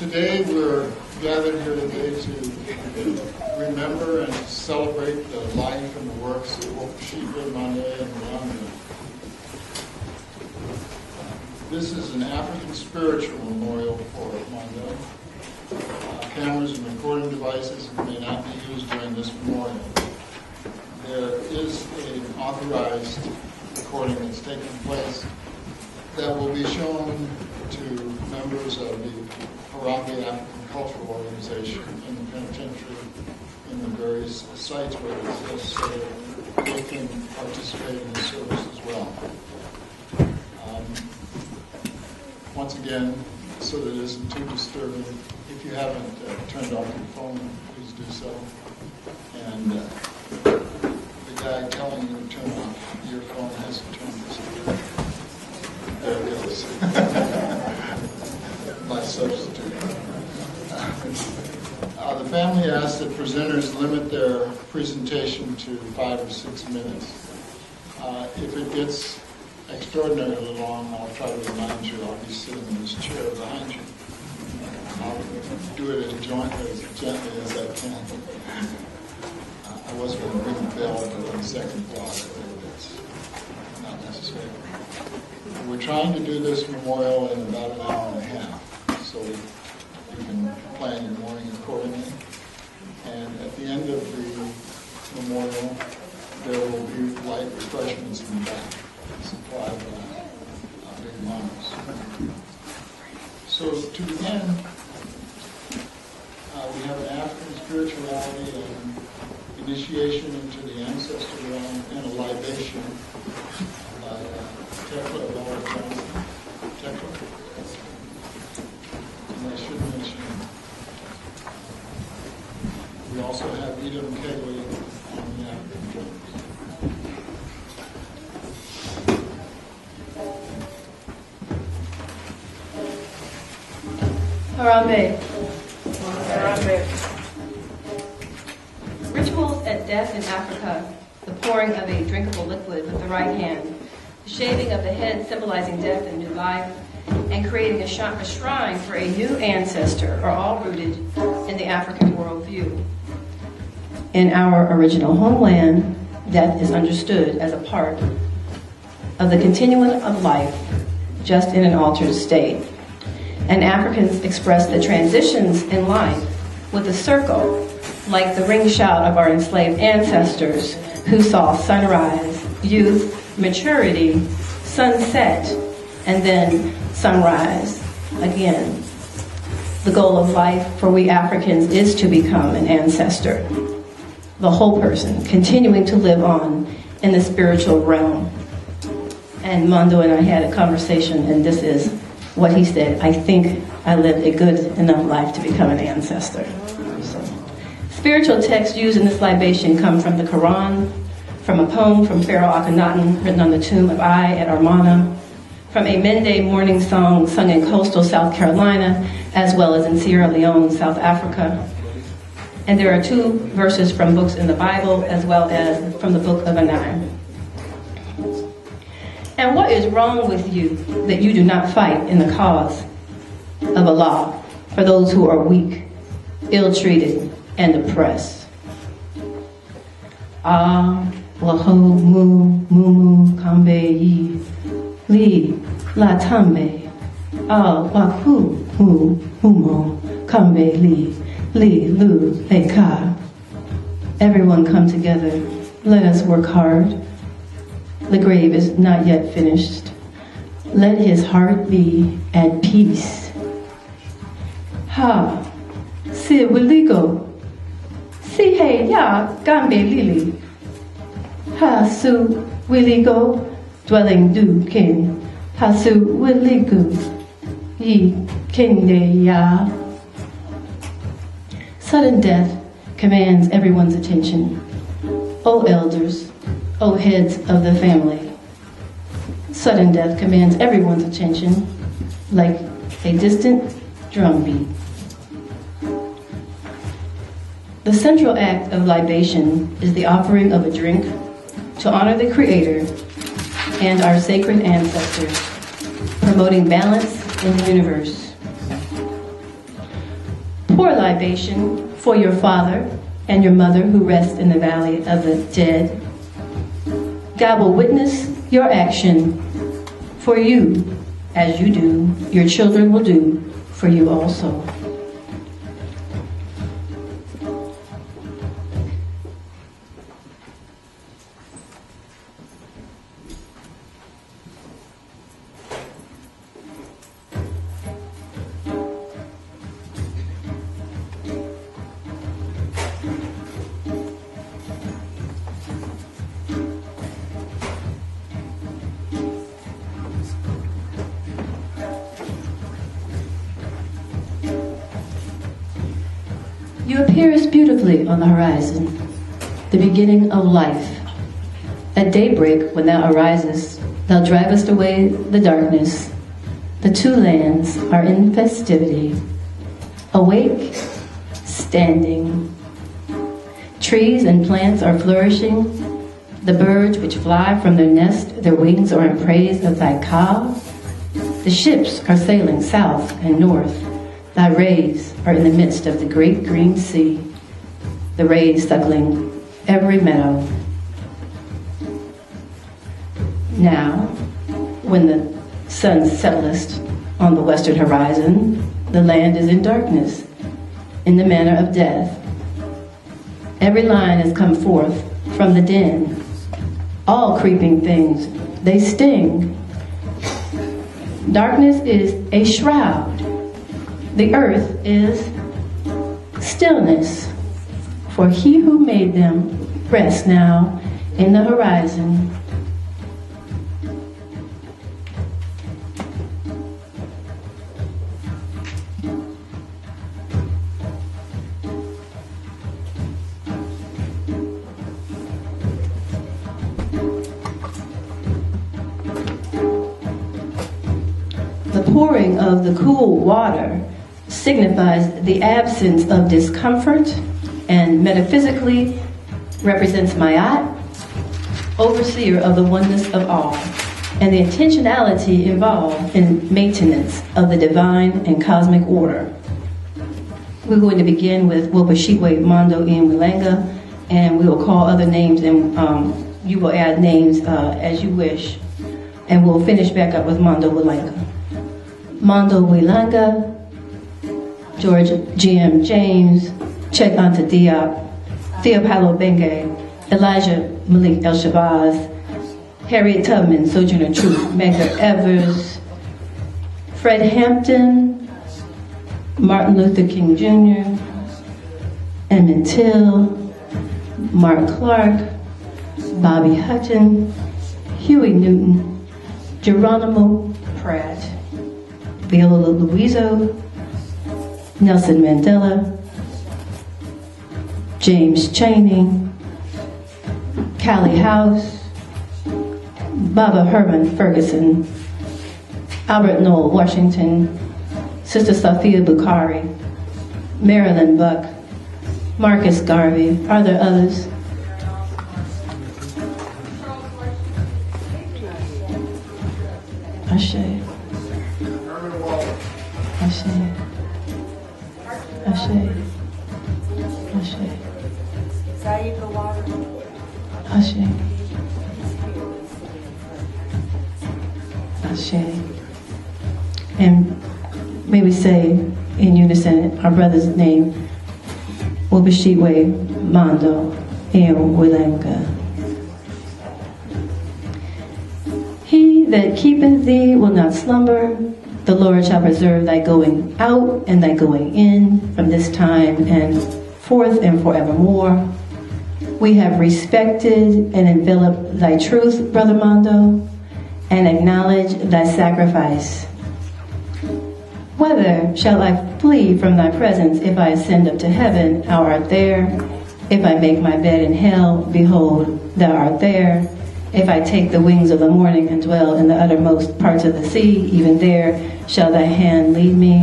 Today we're gathered here today to remember and celebrate the life and the works of Wopashitwe Mondo Eyen and Langa. This is an African spiritual memorial for Mondo. Cameras and recording devices may not be used during this memorial. There is an authorized recording that's taking place that will be shown to members of the Harambe African Cultural Organization in the penitentiary in the various sites where it exists, so they can participate in the service as well. Once again, so that it isn't too disturbing, if you haven't turned off your phone, please do so. And the guy telling you to turn off your phone hasn't turned his phone. There it goes. My substitute. The family asks that presenters limit their presentation to 5 or 6 minutes. If it gets extraordinarily long, I'll try to remind you. I'll be sitting in this chair behind you. I'll do it as gently as I can. I was going to ring the bell for the second block, but it's not necessary. We're trying to do this memorial in about an hour and a half, so you can plan your morning accordingly. And at the end of the memorial, there will be light refreshments in the back, supplied by big monks. So to begin, we have an African spirituality and initiation into the ancestor realm and a libation by Tekla Johnson. Tekla. And I should mention, we also have Edom Kegley on the African drums. Harambe. Rituals at death in Africa, the pouring of a drinkable liquid with the right hand, the shaving of the head symbolizing death and new life, and creating a shrine for a new ancestor are all rooted in the African worldview. In our original homeland, death is understood as a part of the continuum of life, just in an altered state. And Africans express the transitions in life with a circle, like the ring shout of our enslaved ancestors who saw sunrise, youth, maturity, sunset, and then sunrise again. The goal of life for we Africans is to become an ancestor, the whole person, continuing to live on in the spiritual realm. And Mondo and I had a conversation, and this is what he said: I think I lived a good enough life to become an ancestor. So, spiritual texts used in this libation come from the Quran, from a poem from Pharaoh Akhenaten written on the tomb of Ai at Armana, from a Mende morning song sung in coastal South Carolina, as well as in Sierra Leone, South Africa. And there are 2 verses from books in the Bible, as well as from the book of Anai. And what is wrong with you that you do not fight in the cause of Allah for those who are weak, ill-treated, and oppressed? Ah, waho mu mumu kambe yi li la tambe. Ah, wahu hu humo kambe li lu eka. Everyone come together. Let us work hard. The grave is not yet finished. Let his heart be at peace. Ha, si wiligo, si he ya gambe lili. Ha su wiligo, dwelling du kin. Ha su wiligo, ye kinde ya. Sudden death commands everyone's attention. O elders, O heads of the family. Sudden death commands everyone's attention like a distant drumbeat. The central act of libation is the offering of a drink to honor the Creator and our sacred ancestors, promoting balance in the universe. Pour libation for your father and your mother who rest in the valley of the dead. God will witness your action for you as you do. Your children will do for you also. You appearest beautifully on the horizon, the beginning of life. At daybreak, when thou arisest, thou drivest away the darkness. The two lands are in festivity. Awake, standing. Trees and plants are flourishing. The birds which fly from their nest, their wings are in praise of thy ka. The ships are sailing south and north. Thy rays are in the midst of the great green sea, the rays suckling every meadow. Now, when the sun settleth on the western horizon, the land is in darkness, in the manner of death. Every lion has come forth from the den. All creeping things, they sting. Darkness is a shroud. The earth is stillness, for he who made them rests now in the horizon. The pouring of the cool water signifies the absence of discomfort and metaphysically represents Ma'at, overseer of the oneness of all, and the intentionality involved in maintenance of the divine and cosmic order. We're going to begin with Wopashitwe Mondo Eyen Langa, and we will call other names, and you will add names as you wish, and we'll finish back up with Mondo Langa. Mondo Langa, George G.M. James, Cheikh Anta Diop, Theopalo Benge, Elijah Malik El-Shabazz, Harriet Tubman, Sojourner Truth, Medgar Evers, Fred Hampton, Martin Luther King Jr., Emmett Till, Mark Clark, Bobby Hutton, Huey Newton, Geronimo Pratt, Viola Luiso, Nelson Mandela, James Chaney, Callie House, Baba Herman Ferguson, Albert Noel Washington, Sister Sophia Bukhari, Marilyn Buck, Marcus Garvey. Are there others? Ashe. Ashe. Ashe. Ashe. Ashe. Ashe. And may we say in unison our brother's name, Wopashitwe Mondo Eyen Langa. He that keepeth thee will not slumber. The Lord shall preserve thy going out and thy going in from this time and forth and forevermore. We have respected and enveloped thy truth, Brother Mondo, and acknowledge thy sacrifice. Whither shall I flee from thy presence? If I ascend up to heaven, thou art there. If I make my bed in hell, behold, thou art there. If I take the wings of the morning and dwell in the uttermost parts of the sea, even there shall thy hand lead me,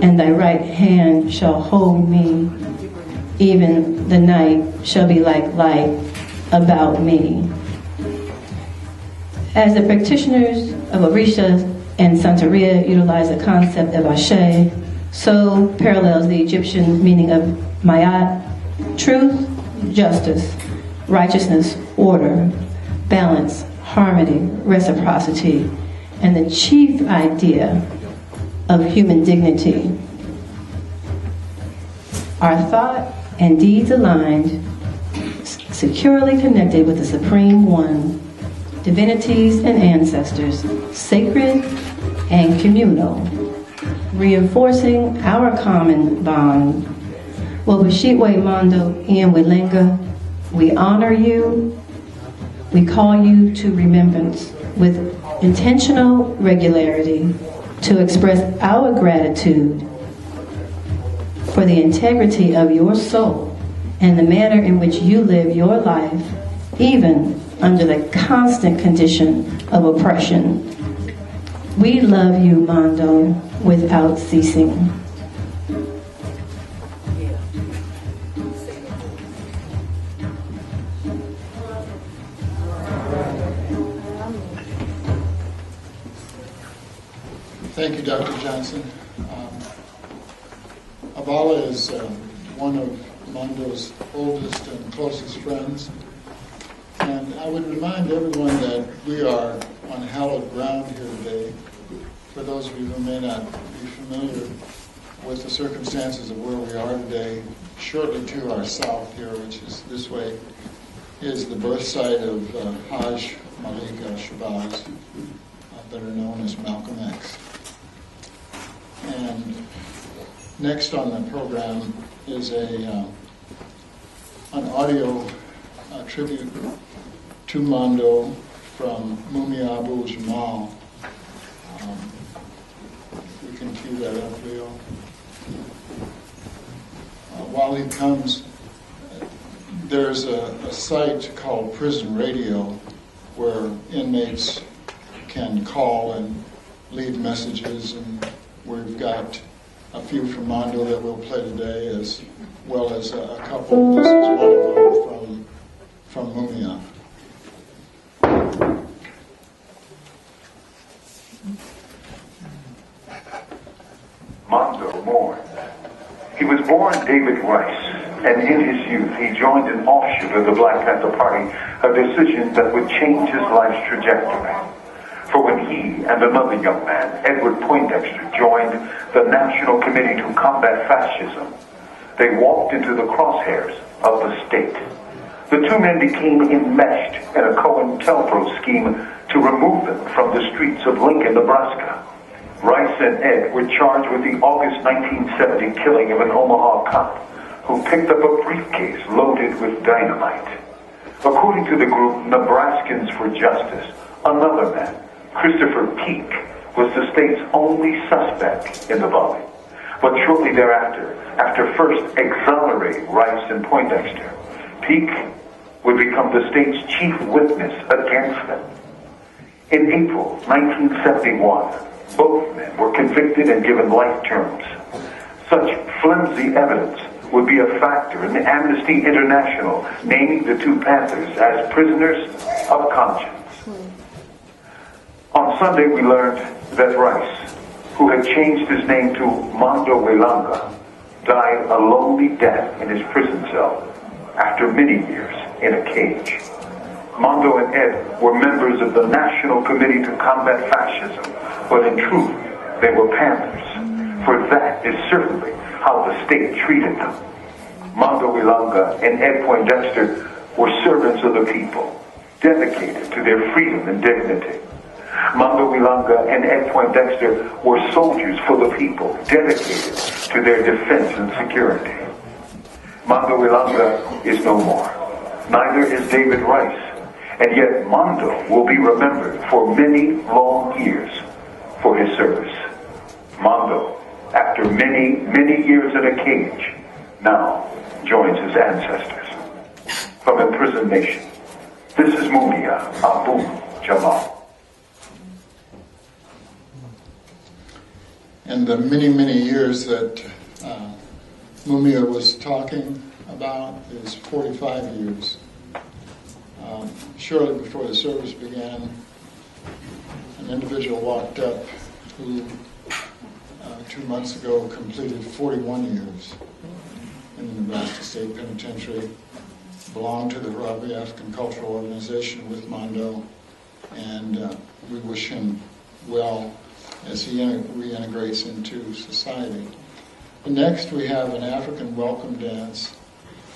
and thy right hand shall hold me. Even the night shall be like light about me. As the practitioners of Orisha and Santeria utilize the concept of Ashe, so parallels the Egyptian meaning of Ma'at, truth, justice, righteousness, order, balance, harmony, reciprocity, and the chief idea of human dignity. Our thought and deeds aligned, securely connected with the Supreme One, divinities and ancestors, sacred and communal, reinforcing our common bond. Wopashitwe Mondo Eyen Langa, we honor you. We call you to remembrance with intentional regularity to express our gratitude for the integrity of your soul and the manner in which you live your life, even under the constant condition of oppression. We love you, Mondo, without ceasing. Thank you, Dr. Johnson. Abala is one of Mondo's oldest and closest friends. And I would remind everyone that we are on hallowed ground here today. For those of you who may not be familiar with the circumstances of where we are today, shortly to our south here, which is this way, is the birth site of Hajj Malik al-Shabazz, that are known as Malcolm X. And next on the program is an audio tribute to Mondo from Mumia Abu Jamal. We can cue that up, Leo. While he comes, there's a site called Prison Radio where inmates can call and leave messages, and we've got a few from Mondo that we'll play today, as well as a couple. This is one of them from Mumia. Mondo mourned. He was born David Rice, and in his youth he joined an offshoot of the Black Panther Party, a decision that would change his life's trajectory. For when he and another young man, Edward Poindexter, joined the National Committee to Combat Fascism, they walked into the crosshairs of the state. The two men became enmeshed in a COINTELPRO scheme to remove them from the streets of Lincoln, Nebraska. Rice and Ed were charged with the August 1970 killing of an Omaha cop who picked up a briefcase loaded with dynamite. According to the group Nebraskans for Justice, another man, Christopher Peake, was the state's only suspect in the bombing. But shortly thereafter, after first exonerating Rice and Poindexter, Peake would become the state's chief witness against them. In April 1971, both men were convicted and given life terms. Such flimsy evidence would be a factor in the Amnesty International naming the two Panthers as prisoners of conscience. On Sunday, we learned that Rice, who had changed his name to Mondo Langa, died a lonely death in his prison cell after many years in a cage. Mondo and Ed were members of the National Committee to Combat Fascism, but in truth, they were Panthers, for that is certainly how the state treated them. Mondo Langa and Ed Poindexter were servants of the people, dedicated to their freedom and dignity. Mondo Langa and Ed Poindexter were soldiers for the people, dedicated to their defense and security. Mondo Langa is no more. Neither is David Rice. And yet Mondo will be remembered for many long years for his service. Mondo, after many, many years in a cage, now joins his ancestors. From imprisoned nation, this is Mumia Abu Jamal. And the many, many years that Mumia was talking about is 45 years. Shortly before the service began, an individual walked up who 2 months ago, completed 41 years in the Nebraska State Penitentiary. Belonged to the Robbery African Cultural Organization with Mondo, and we wish him well as he reintegrates into society. And next we have an African welcome dance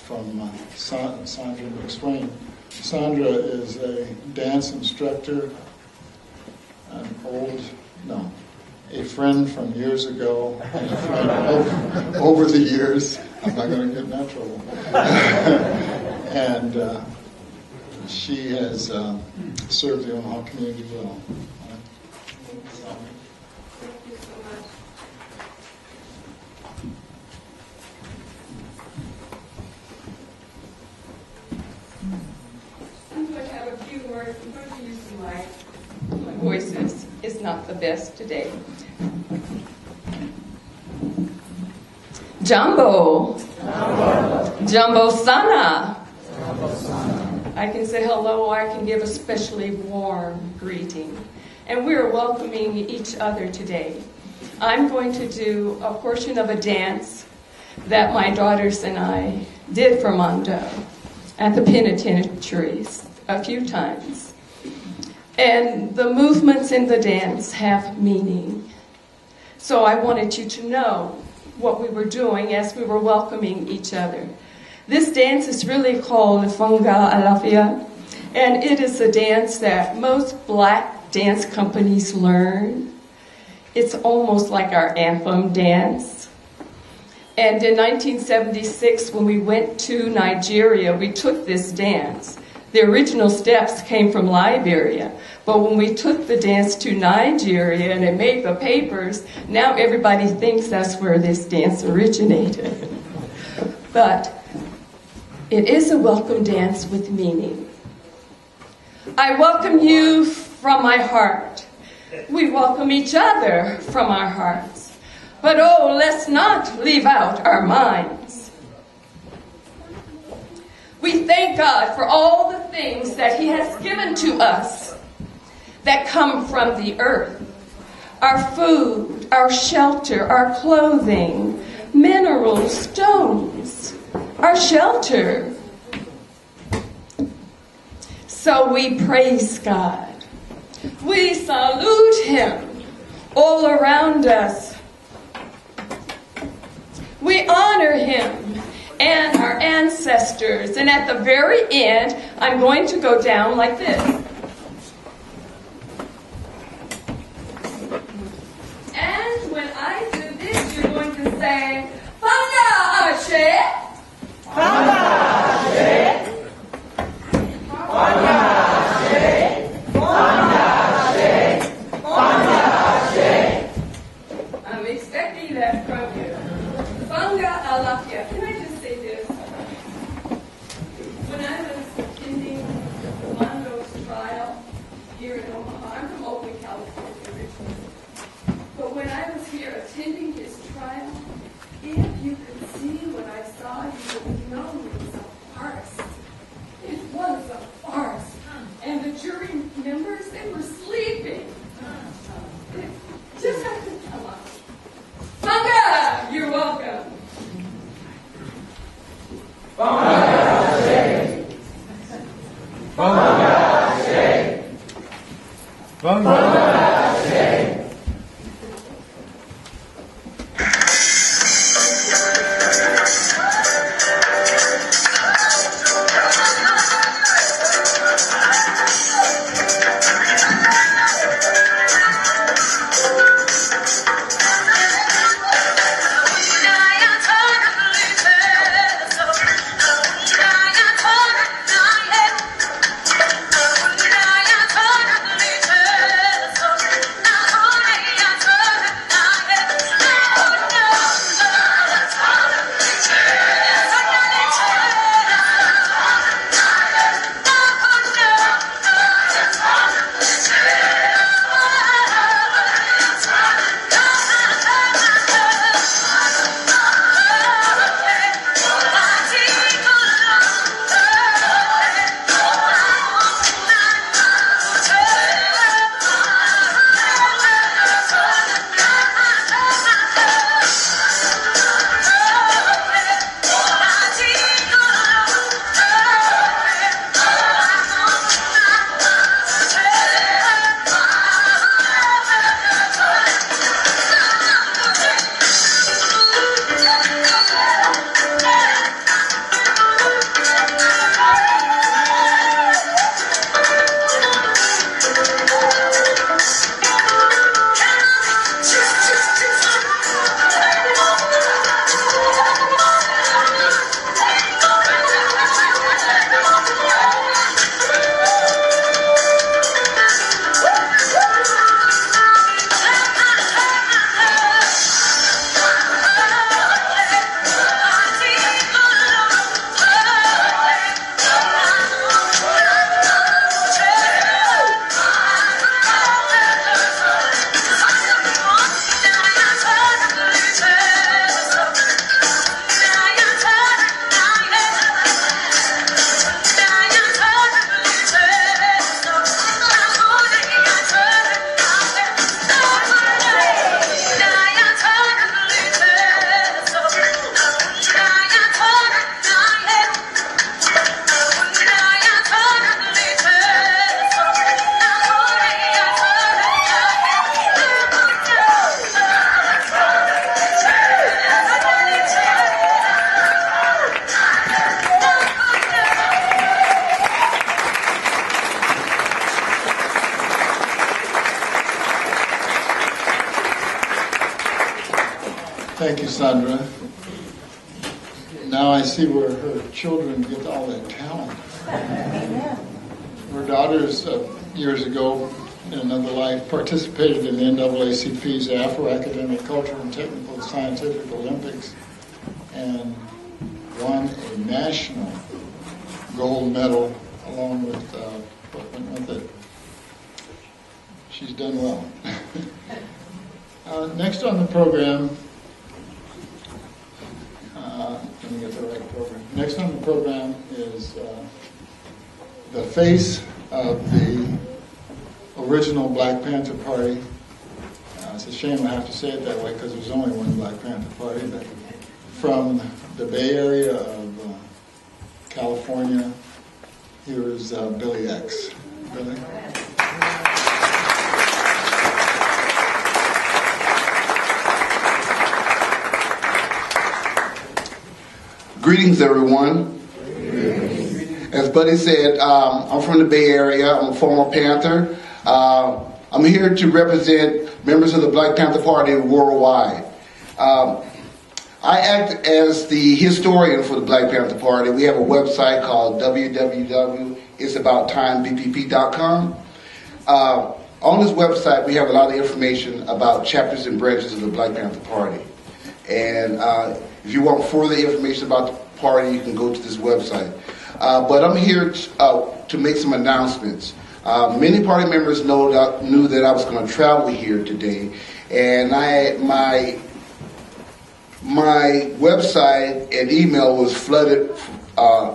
from Sandra McSwain. Sandra is a dance instructor, a friend from years ago, and a friend over the years. I'm not going to get in that trouble. And she has served the Omaha community well. Thank you so much. I'm going to have a few words. I'm going to use my voice is not the best today. Jumbo. Jumbo Sana. I can say hello, I can give a especially warm greeting. And we're welcoming each other today. I'm going to do a portion of a dance that my daughters and I did for Mondo at the penitentiaries a few times. And the movements in the dance have meaning. So I wanted you to know what we were doing as we were welcoming each other. This dance is really called Fanga Alafia, and it is a dance that most black dance companies learn. It's almost like our anthem dance. And in 1976, when we went to Nigeria, we took this dance. The original steps came from Liberia, but when we took the dance to Nigeria and it made the papers, now everybody thinks that's where this dance originated. But it is a welcome dance with meaning. I welcome you from my heart. We welcome each other from our hearts. But oh, let's not leave out our minds. We thank God for all the things that He has given to us that come from the earth. Our food, our shelter, our clothing, minerals, stones, our shelter. So we praise God. We salute Him all around us. We honor Him and our ancestors. And at the very end, I'm going to go down like this. And when I do this, you're going to say, Fanga Ashe. Fanga Ashe. Fanga Ashe. Fanga Ashe. Fanga Ashe. I'm expecting that from you. Fanga Alafia. Can I just say this? When I was attending Mondo's trial here in Omaha, I'm from Oakland, California originally. But when I was here attending his trial, if you could see what I saw, you would know it was a farce. It was a farce. And the jury members, they were sleeping. Just have to tell us. Fanga, you're welcome. Fanga, Fanga, Fanga. Thank you, Sandra. Now I see where her children get all that talent. Her daughters, years ago, in another life, participated in the NAACP's Afro-Academic Cultural and Technical and Scientific Olympics and won a national gold medal along with what went with it. She's done well. Next on the program, let me get the right program. Next on the program is the face of the original Black Panther Party. It's a shame I have to say it that way because there's only one Black Panther Party, but from the Bay Area of California, here is Billy X. Billy? Greetings, everyone. As Buddy said, I'm from the Bay Area. I'm a former Panther. I'm here to represent members of the Black Panther Party worldwide. I act as the historian for the Black Panther Party. We have a website called www.itsabouttimebpp.com. On this website, we have a lot of information about chapters and branches of the Black Panther Party. And if you want further information about the party, you can go to this website. But I'm here to make some announcements. Many party members knew that I was going to travel here today, and my website and email was flooded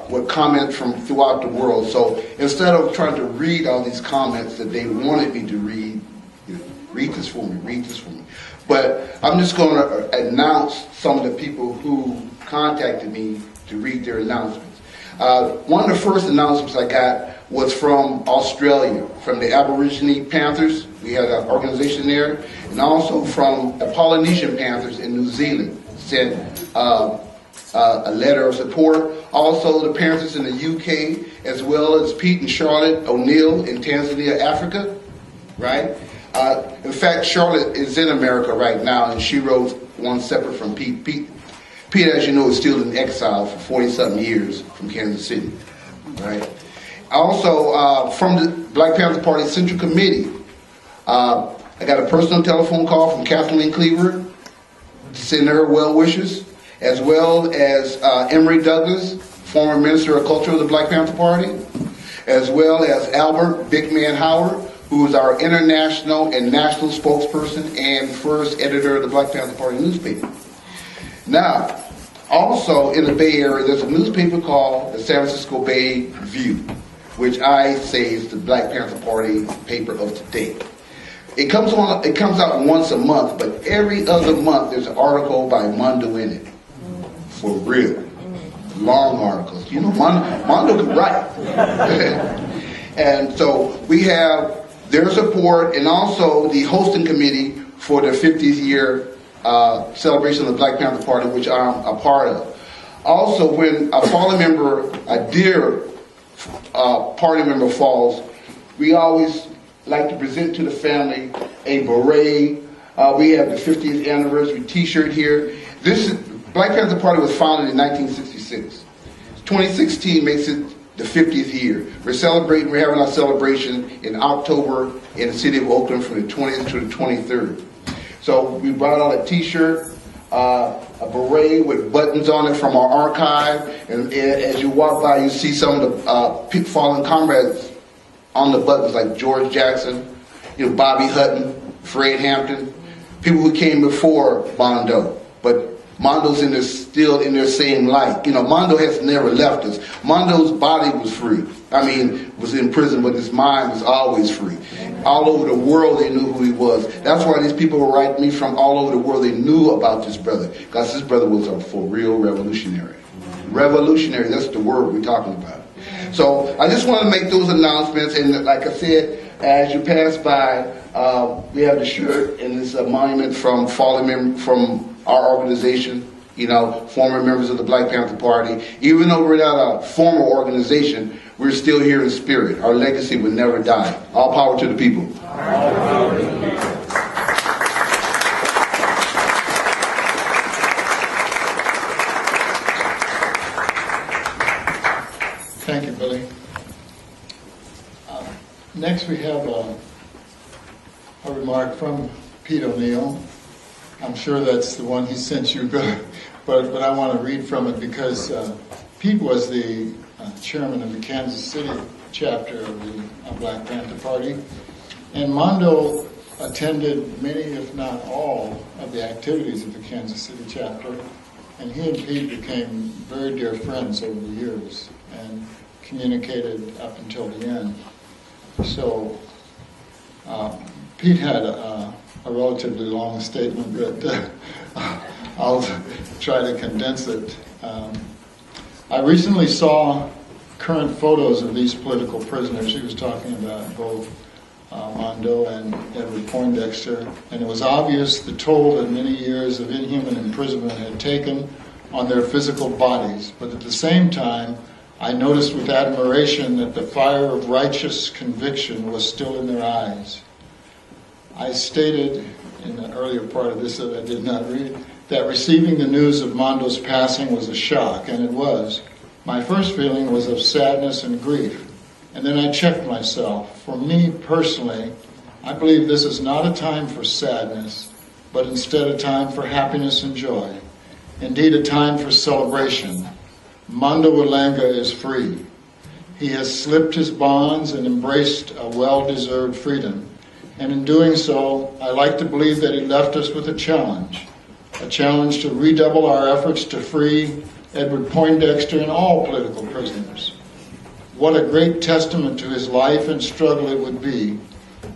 with comments from throughout the world. So instead of trying to read all these comments that they wanted me to read, read this for me. But I'm just going to announce some of the people who contacted me to read their announcements. One of the first announcements I got was from Australia, from the Aborigine Panthers. We had an organization there, and also from the Polynesian Panthers in New Zealand sent a letter of support. Also, the Panthers in the UK, as well as Pete and Charlotte O'Neill in Tanzania, Africa, right? In fact, Charlotte is in America right now, and she wrote one separate from Pete. Pete, as you know, is still in exile for 40-something years from Kansas City, right? Also, from the Black Panther Party Central Committee, I got a personal telephone call from Kathleen Cleaver, sending her well wishes, as well as Emory Douglas, former Minister of Culture of the Black Panther Party, as well as Albert Big Man Howard, who is our international and national spokesperson and first editor of the Black Panther Party newspaper. Now, also in the Bay Area, there's a newspaper called the San Francisco Bay View, which I say is the Black Panther Party paper of today. It comes out once a month, but every other month there's an article by Mondo in it. For real. Long articles. You know, Mondo can write. And so we have their support, and also the hosting committee for the 50th year celebration of the Black Panther Party, which I'm a part of. Also, when a fallen member, a dear party member falls, we always like to present to the family a beret. We have the 50th anniversary T-shirt here. This Black Panther Party was founded in 1966. 2016 makes it the 50th year. We're having our celebration in October in the city of Oakland from the 20th to the 23rd. So we brought out a T-shirt, a beret with buttons on it from our archive, and as you walk by, you see some of the fallen comrades on the buttons, like George Jackson, Bobby Hutton, Fred Hampton, people who came before Mondo, but Mondo's still in their same light. Mondo has never left us. Mondo's body was free. Was in prison, but his mind was always free. All over the world, they knew who he was. That's why these people were writing me from all over the world. They knew about this brother, because this brother was a for real revolutionary. Revolutionary, that's the word we're talking about. So I just want to make those announcements, and like I said, as you pass by, we have the shirt, and it's a monument from from our organization, former members of the Black Panther Party. Even though we're not a formal organization, we're still here in spirit. Our legacy will never die. All power to the people. Next we have a remark from Pete O'Neill. I'm sure that's the one he sent you, but I want to read from it because Pete was the chairman of the Kansas City chapter of the Black Panther Party, and Mondo attended many, if not all, of the activities of the Kansas City chapter, and he and Pete became very dear friends over the years and communicated up until the end. So Pete had a relatively long statement, but I'll try to condense it. I recently saw current photos of these political prisoners. He was talking about both Mondo and Edward Poindexter, and it was obvious the toll that many years of inhuman imprisonment had taken on their physical bodies. But at the same time, I noticed with admiration that the fire of righteous conviction was still in their eyes. I stated in the earlier part of this that I did not read, that receiving the news of Mondo's passing was a shock, and it was. My first feeling was of sadness and grief, and then I checked myself. For me personally, I believe this is not a time for sadness, but instead a time for happiness and joy. Indeed, a time for celebration. Mondo Langa is free. He has slipped his bonds and embraced a well-deserved freedom. And in doing so, I like to believe that he left us with a challenge to redouble our efforts to free Edward Poindexter and all political prisoners. What a great testament to his life and struggle it would be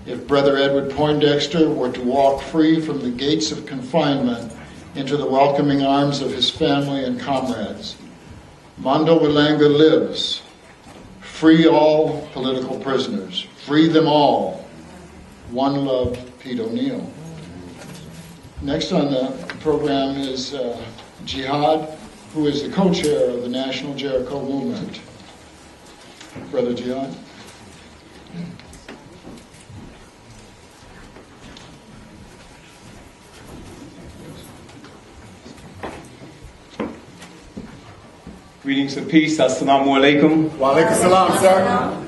if Brother Edward Poindexter were to walk free from the gates of confinement into the welcoming arms of his family and comrades. Mondo Langa lives. Free all political prisoners. Free them all. One love, Pete O'Neill. Next on the program is Jihad, who is the co-chair of the National Jericho Movement. Brother Jihad. Greetings of peace. Assalamu alaikum. Wa alaikum salam, sir.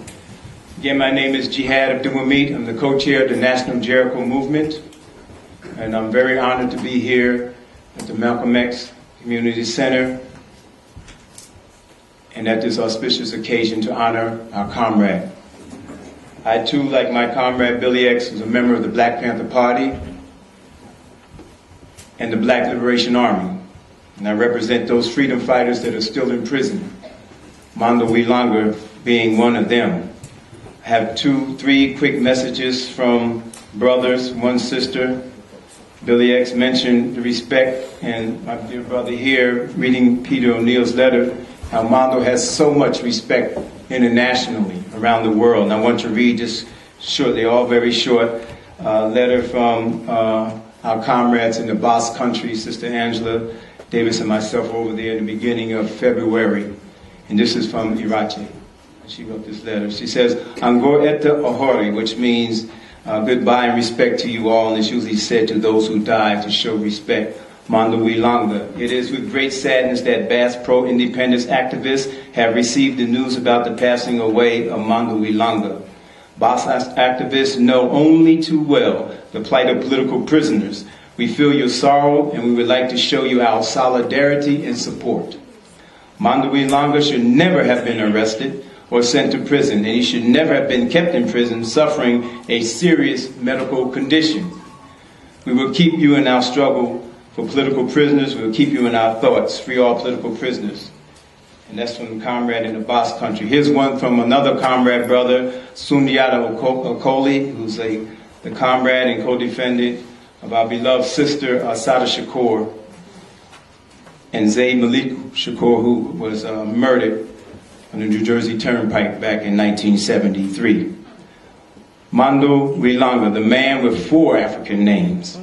Again, my name is Jihad Abdul-Hamid. I'm the co-chair of the National Jericho Movement. And I'm very honored to be here at the Malcolm X Community Center and at this auspicious occasion to honor our comrade. I too, like my comrade Billy X, was a member of the Black Panther Party and the Black Liberation Army. And I represent those freedom fighters that are still in prison, Mondo Langa being one of them. I have 3 quick messages from brothers, one sister. Billy X mentioned the respect, and my dear brother here, reading Peter O'Neill's letter, how Mondo has so much respect internationally around the world. And I want to read just shortly, all very short, letter from our comrades in the Basque country, Sister Angela Davis and myself over there in the beginning of February. And this is from Irache. She wrote this letter. She says, Angor ete ohori, which means goodbye and respect to you all, and it's usually said to those who die to show respect. Mondo Langa. It is with great sadness that Bass pro-independence activists have received the news about the passing away of Mondo Langa. Bass activists know only too well the plight of political prisoners. We feel your sorrow, and we would like to show you our solidarity and support. Mondo Langa should never have been arrested or sent to prison, and he should never have been kept in prison suffering a serious medical condition. We will keep you in our struggle for political prisoners. We will keep you in our thoughts. Free all political prisoners. And that's from the comrade in the Basque country. Here's one from another comrade brother, Sundiata Okoli, who's the comrade and co-defendant of our beloved sister, Asada Shakur, and Zayd Malik Shakur, who was murdered on the New Jersey Turnpike back in 1973. Mondo Langa, the man with 4 African names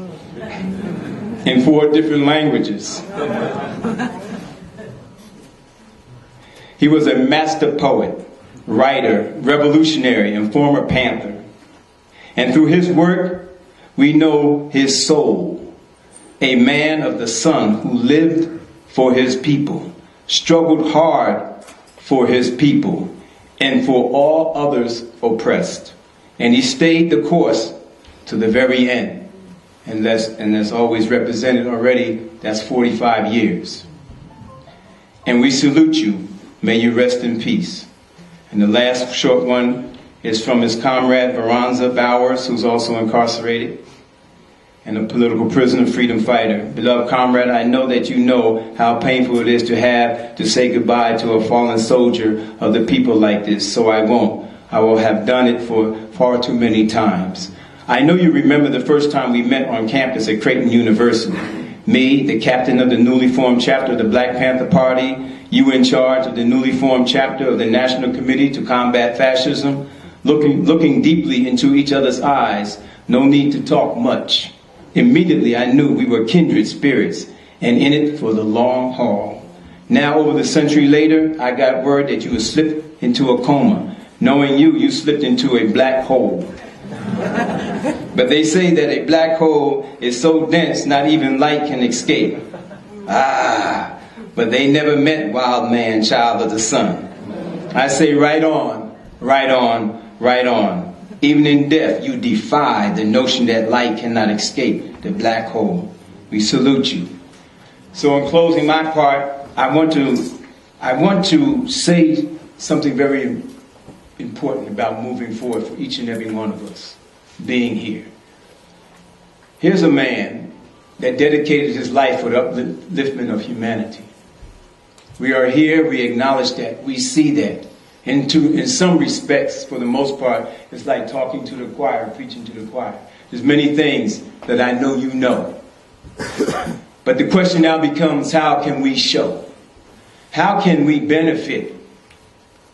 in 4 different languages. He was a master poet, writer, revolutionary, and former Panther. And through his work, we know his soul, a man of the sun who lived for his people, struggled hard for his people, and for all others oppressed. And he stayed the course to the very end. And that's always represented already, that's 45 years. And we salute you. May you rest in peace. And the last short one is from his comrade Veranza Bowers, who's also incarcerated and a political prisoner, freedom fighter. Beloved comrade, I know that you know how painful it is to have to say goodbye to a fallen soldier of the people like this, so I won't. I will have done it for far too many times. I know you remember the first time we met on campus at Creighton University. Me, the captain of the newly formed chapter of the Black Panther Party, you in charge of the newly formed chapter of the National Committee to Combat Fascism, looking deeply into each other's eyes, no need to talk much. Immediately I knew we were kindred spirits and in it for the long haul. Now over the century later, I got word that you had slipped into a coma. Knowing you, you slipped into a black hole. But they say that a black hole is so dense not even light can escape. But they never met wild man, child of the sun. I say right on, right on, right on. Even in death, you defy the notion that light cannot escape the black hole. We salute you. So in closing my part, I want to say something very important about moving forward for each and every one of us being here. Here's a man that dedicated his life for the upliftment of humanity. We are here, we acknowledge that, we see that. In some respects, for the most part, it's like talking to the choir, preaching to the choir. There's many things that I know you know. But the question now becomes, how can we show? How can we benefit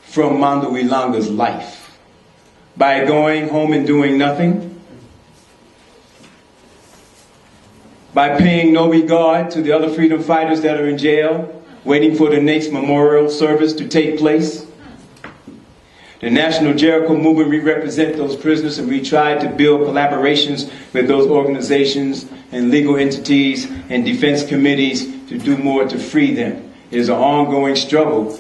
from Mondo Eyen's life? By going home and doing nothing? By paying no regard to the other freedom fighters that are in jail, waiting for the next memorial service to take place? The National Jericho Movement, we represent those prisoners, and we try to build collaborations with those organizations and legal entities and defense committees to do more to free them. It is an ongoing struggle,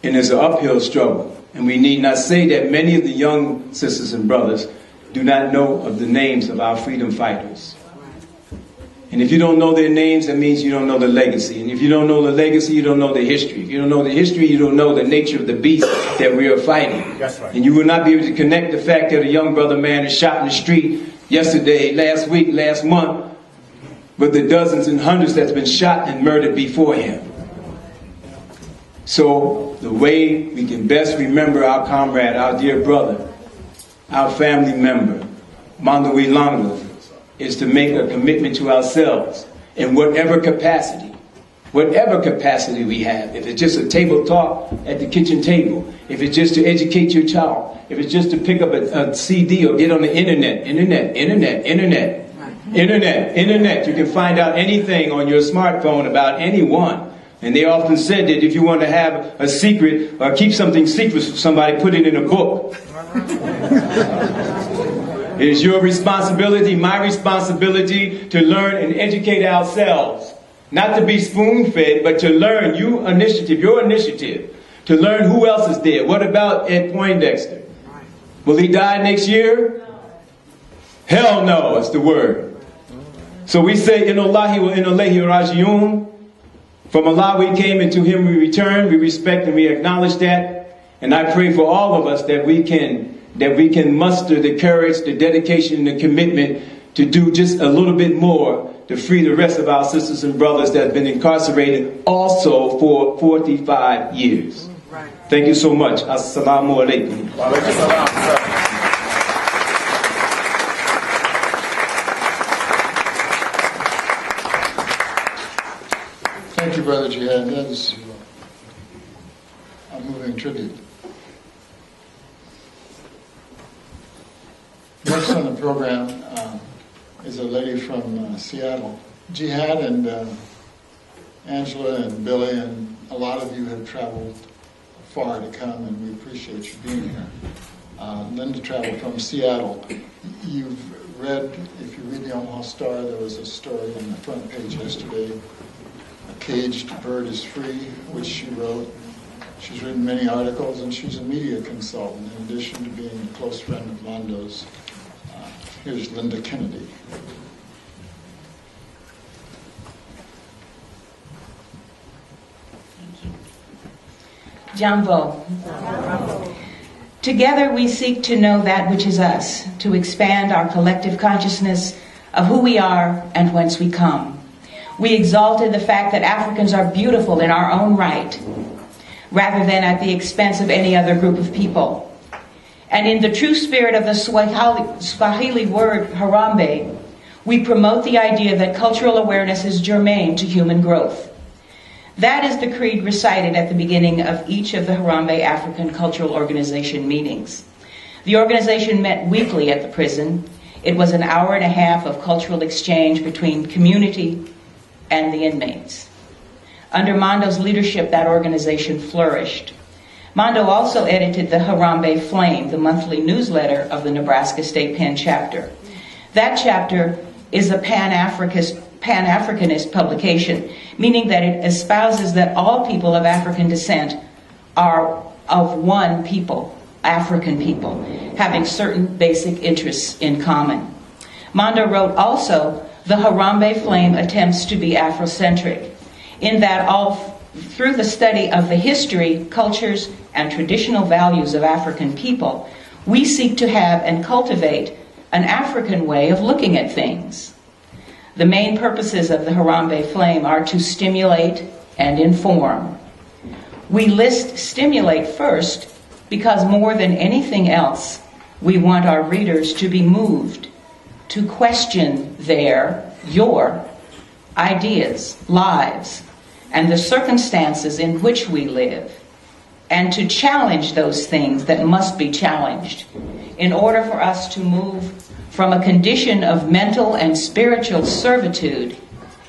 and it's an uphill struggle. And we need not say that many of the young sisters and brothers do not know of the names of our freedom fighters. And if you don't know their names, that means you don't know the legacy. And if you don't know the legacy, you don't know the history. If you don't know the history, you don't know the nature of the beast that we are fighting. That's right. And you will not be able to connect the fact that a young brother man is shot in the street yesterday, last week, last month, with the dozens and hundreds that's been shot and murdered before him. So the way we can best remember our comrade, our dear brother, our family member, Mondo Eyen, is to make a commitment to ourselves in whatever capacity we have. If it's just a table talk at the kitchen table, if it's just to educate your child, if it's just to pick up a CD or get on the internet. You can find out anything on your smartphone about anyone. And they often said that if you want to have a secret or keep something secret from somebody, put it in a book. It is your responsibility, my responsibility, to learn and educate ourselves. Not to be spoon-fed, but to learn your initiative, to learn who else is there. What about Ed Poindexter? Will he die next year? Hell no, is the word. So we say, Inolahi wa inalehi rajiun. From Allah we came, and to Him we return. We respect and we acknowledge that. And I pray for all of us that we can muster the courage, the dedication, and the commitment to do just a little bit more to free the rest of our sisters and brothers that have been incarcerated also for 45 years. Right. Thank you so much. Assalamu alaikum. Thank you, Brother Jihad. That is a moving tribute. Next on the program is a lady from Seattle. Jihad and Angela and Billy and a lot of you have traveled far to come, and we appreciate you being here. Linda traveled from Seattle. You've read, if you read the Omaha Star, there was a story on the front page yesterday, A Caged Bird is Free, which she wrote. She's written many articles, and she's a media consultant in addition to being a close friend of Mondo's. Here's Linda Kennedy. Jambo. Together we seek to know that which is us, to expand our collective consciousness of who we are and whence we come. We exalted the fact that Africans are beautiful in our own right, rather than at the expense of any other group of people. And in the true spirit of the Swahili word Harambe, we promote the idea that cultural awareness is germane to human growth. That is the creed recited at the beginning of each of the Harambe African Cultural Organization meetings. The organization met weekly at the prison. It was an hour and a half of cultural exchange between community and the inmates. Under Mondo's leadership, that organization flourished. Mondo also edited the Harambe Flame, the monthly newsletter of the Nebraska State Penn chapter. That chapter is a Pan-Africanist publication, meaning that it espouses that all people of African descent are of one people, African people, having certain basic interests in common. Mondo wrote also, the Harambe Flame attempts to be Afrocentric, in that all through the study of the history, cultures, and traditional values of African people, we seek to have and cultivate an African way of looking at things. The main purposes of the Harambe Flame are to stimulate and inform. We list stimulate first because more than anything else, we want our readers to be moved, to question your ideas, lives, and the circumstances in which we live, and to challenge those things that must be challenged in order for us to move from a condition of mental and spiritual servitude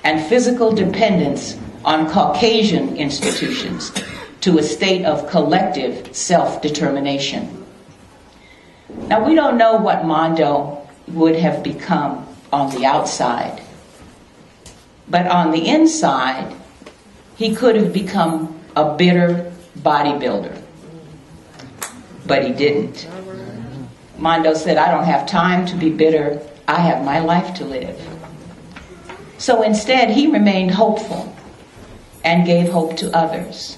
and physical dependence on Caucasian institutions to a state of collective self-determination. Now, we don't know what Mondo would have become on the outside, but on the inside, he could have become a bitter bodybuilder, but he didn't. Mondo said, I don't have time to be bitter. I have my life to live. So instead, he remained hopeful and gave hope to others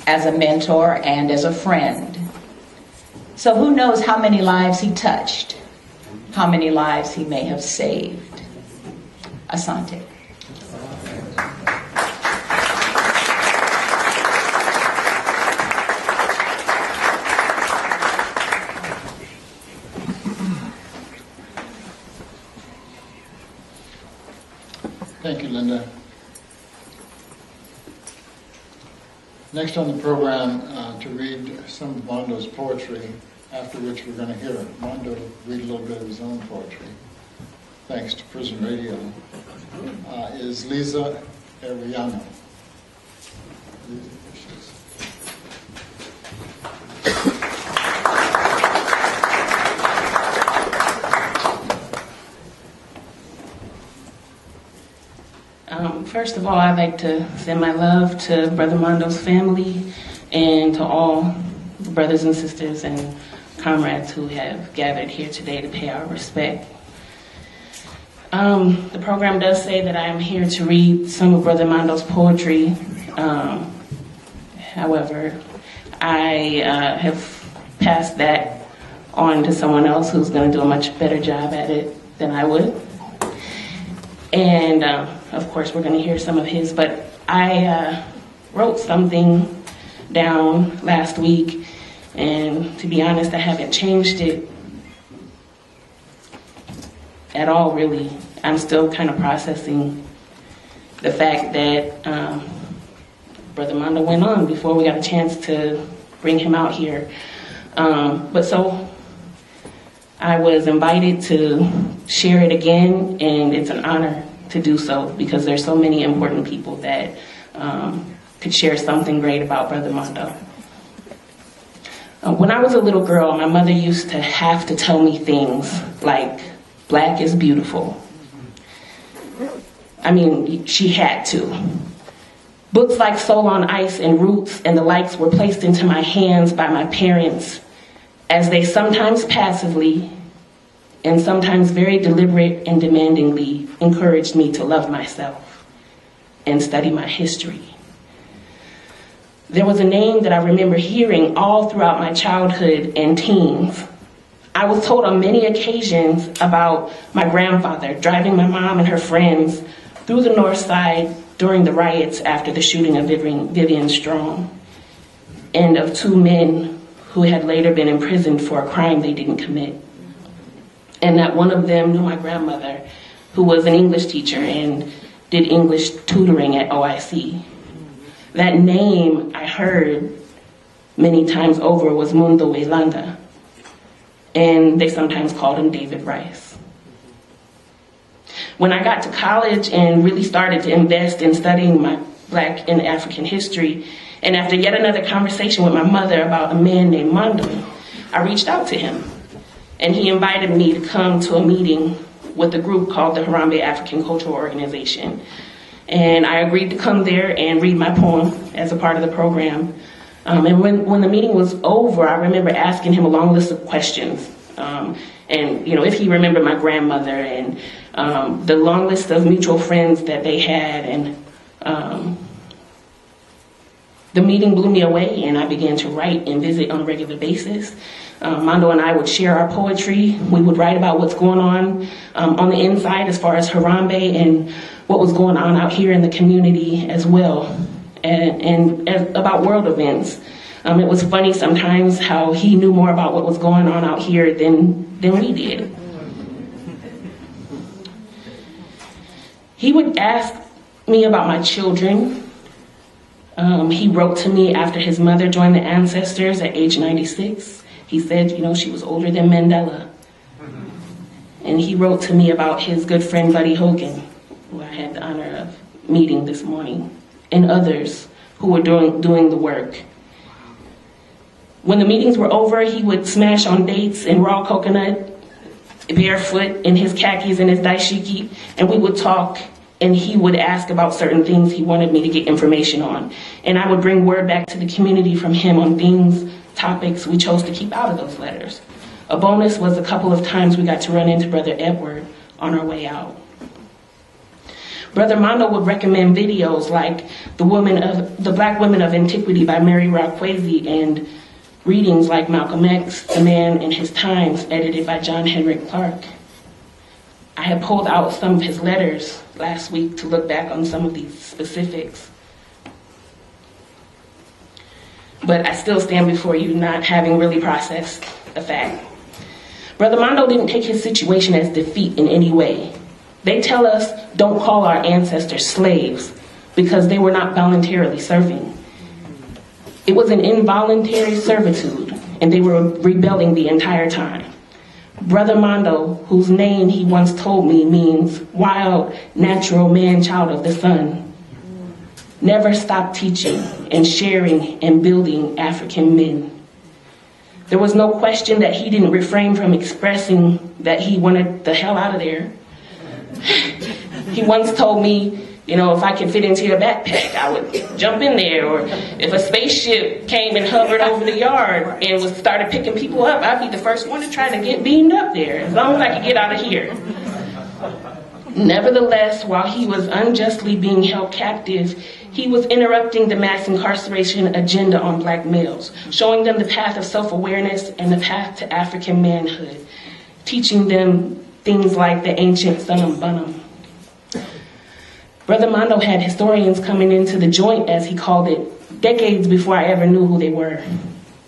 as a mentor and as a friend. So who knows how many lives he touched, how many lives he may have saved. Asante. Thank you, Linda. Next on the program to read some of Mondo's poetry, after which we're going to hear Mondo read a little bit of his own poetry, thanks to Prison Radio, is Lisa Ariano. First of all, I'd like to send my love to Brother Mondo's family and to all the brothers and sisters and comrades who have gathered here today to pay our respect. The program does say that I am here to read some of Brother Mondo's poetry. However, I have passed that on to someone else who's going to do a much better job at it than I would. And of course, we're going to hear some of his, but I wrote something down last week, and to be honest, I haven't changed it at all, really. I'm still kind of processing the fact that Brother Mondo went on before we got a chance to bring him out here. But so I was invited to share it again, and it's an honor to do so because there's so many important people that could share something great about Brother Mondo. When I was a little girl, my mother used to have to tell me things like, black is beautiful. I mean, she had to. Books like Soul on Ice and Roots and the likes were placed into my hands by my parents as they sometimes passively and sometimes very deliberate and demandingly encouraged me to love myself and study my history. There was a name that I remember hearing all throughout my childhood and teens. I was told on many occasions about my grandfather driving my mom and her friends through the North Side during the riots after the shooting of Vivian Strong, and of two men who had later been imprisoned for a crime they didn't commit. And that one of them knew my grandmother, who was an English teacher and did English tutoring at OIC. That name I heard many times over was Mondo Eyen, and they sometimes called him David Rice. When I got to college and really started to invest in studying my Black and African history, and after yet another conversation with my mother about a man named Mondo, I reached out to him. And he invited me to come to a meeting with a group called the Harambee African Cultural Organization. And I agreed to come there and read my poem as a part of the program. And when the meeting was over, I remember asking him a long list of questions. And if he remembered my grandmother and the long list of mutual friends that they had. And the meeting blew me away, and I began to write and visit on a regular basis. Mondo and I would share our poetry. We would write about what's going on the inside as far as Harambee and what was going on out here in the community as well, and about world events. It was funny sometimes how he knew more about what was going on out here than we did. He would ask me about my children. He wrote to me after his mother joined the Ancestors at age 96. He said, she was older than Mandela. And he wrote to me about his good friend Buddy Hogan, who I had the honor of meeting this morning, and others who were doing the work. When the meetings were over, he would smash on dates in raw coconut, barefoot, in his khakis and his daishiki, and we would talk, and he would ask about certain things he wanted me to get information on. And I would bring word back to the community from him on things, topics we chose to keep out of those letters. A bonus was a couple of times we got to run into Brother Edward on our way out. Brother Mondo would recommend videos like The Black Women of Antiquity by Mary Rakwesi and readings like Malcolm X, The Man in His Times, edited by John Henrik Clark. I had pulled out some of his letters last week to look back on some of these specifics. But I still stand before you not having really processed the fact. Brother Mondo didn't take his situation as defeat in any way. They tell us don't call our ancestors slaves because they were not voluntarily serving. It was an involuntary servitude, and they were rebelling the entire time. Brother Mondo, whose name he once told me means wild, natural man-child of the sun, never stopped teaching and sharing and building African men. There was no question that he didn't refrain from expressing that he wanted the hell out of there. He once told me, if I could fit into your backpack, I would jump in there. Or if a spaceship came and hovered over the yard and started picking people up, I'd be the first one to try to get beamed up there, as long as I could get out of here. Nevertheless, while he was unjustly being held captive, he was interrupting the mass incarceration agenda on Black males, showing them the path of self-awareness and the path to African manhood, teaching them things like the ancient Sunum Bunum. Brother Mondo had historians coming into the joint, as he called it, decades before I ever knew who they were.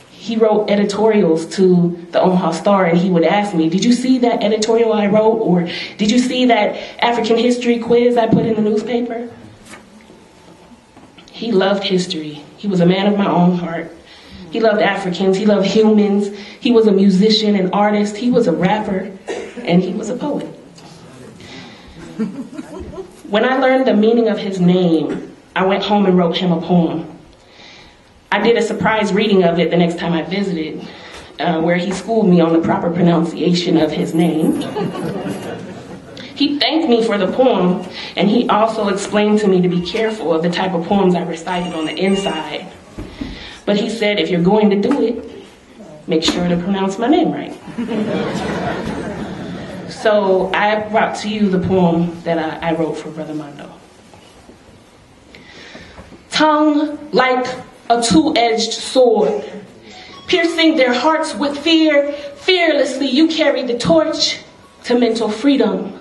He wrote editorials to the Omaha Star, and he would ask me, did you see that editorial I wrote? Or did you see that African history quiz I put in the newspaper? He loved history. He was a man of my own heart. He loved Africans. He loved humans. He was a musician, an artist. He was a rapper, and he was a poet. When I learned the meaning of his name, I went home and wrote him a poem. I did a surprise reading of it the next time I visited, where he schooled me on the proper pronunciation of his name. He thanked me for the poem, and he also explained to me to be careful of the type of poems I recited on the inside. But he said, if you're going to do it, make sure to pronounce my name right. So I brought to you the poem that I wrote for Brother Mondo. Tongue like a two-edged sword, piercing their hearts with fear, fearlessly you carry the torch to mental freedom.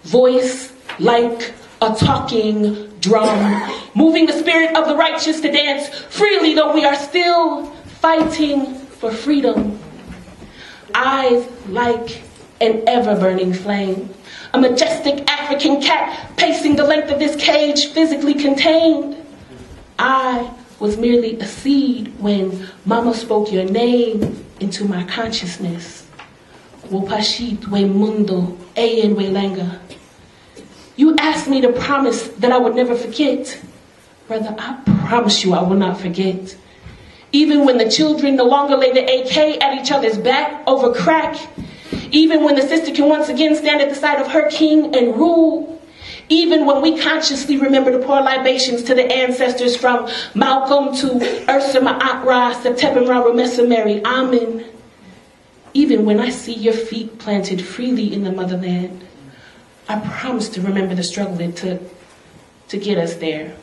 Voice like a talking drum, moving the spirit of the righteous to dance freely, though we are still fighting for freedom. Eyes like an ever-burning flame, a majestic African cat pacing the length of this cage, physically contained. I was merely a seed when Mama spoke your name into my consciousness. Wopashitwe Mondo Eyen Langa. You asked me to promise that I would never forget. Brother, I promise you I will not forget. Even when the children no longer lay the AK at each other's back over crack, even when the sister can once again stand at the side of her king and rule, even when we consciously remember to pour libations to the ancestors from Malcolm to Ursa Ma'atra, Septembra Rumessa Mary, Amen. Even when I see your feet planted freely in the motherland, I promise to remember the struggle it took to get us there.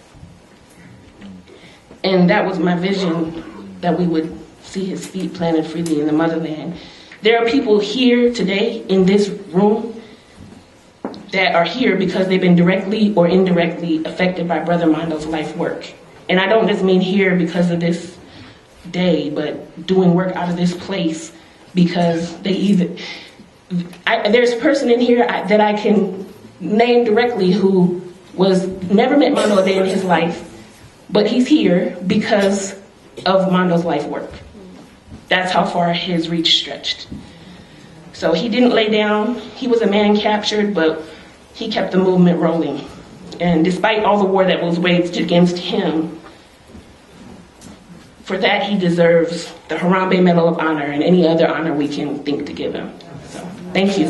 And that was my vision, that we would see his feet planted freely in the motherland. There are people here today in this room that are here because they've been directly or indirectly affected by Brother Mondo's life work. And I don't just mean here because of this day, but doing work out of this place because they either... there's a person in here that I can name directly who never met Mondo a day in his life, but he's here because of Mondo's life work. That's how far his reach stretched. So he didn't lay down. He was a man captured, but he kept the movement rolling. And despite all the war that was waged against him, for that he deserves the Harambe Medal of Honor and any other honor we can think to give him. So, thank you.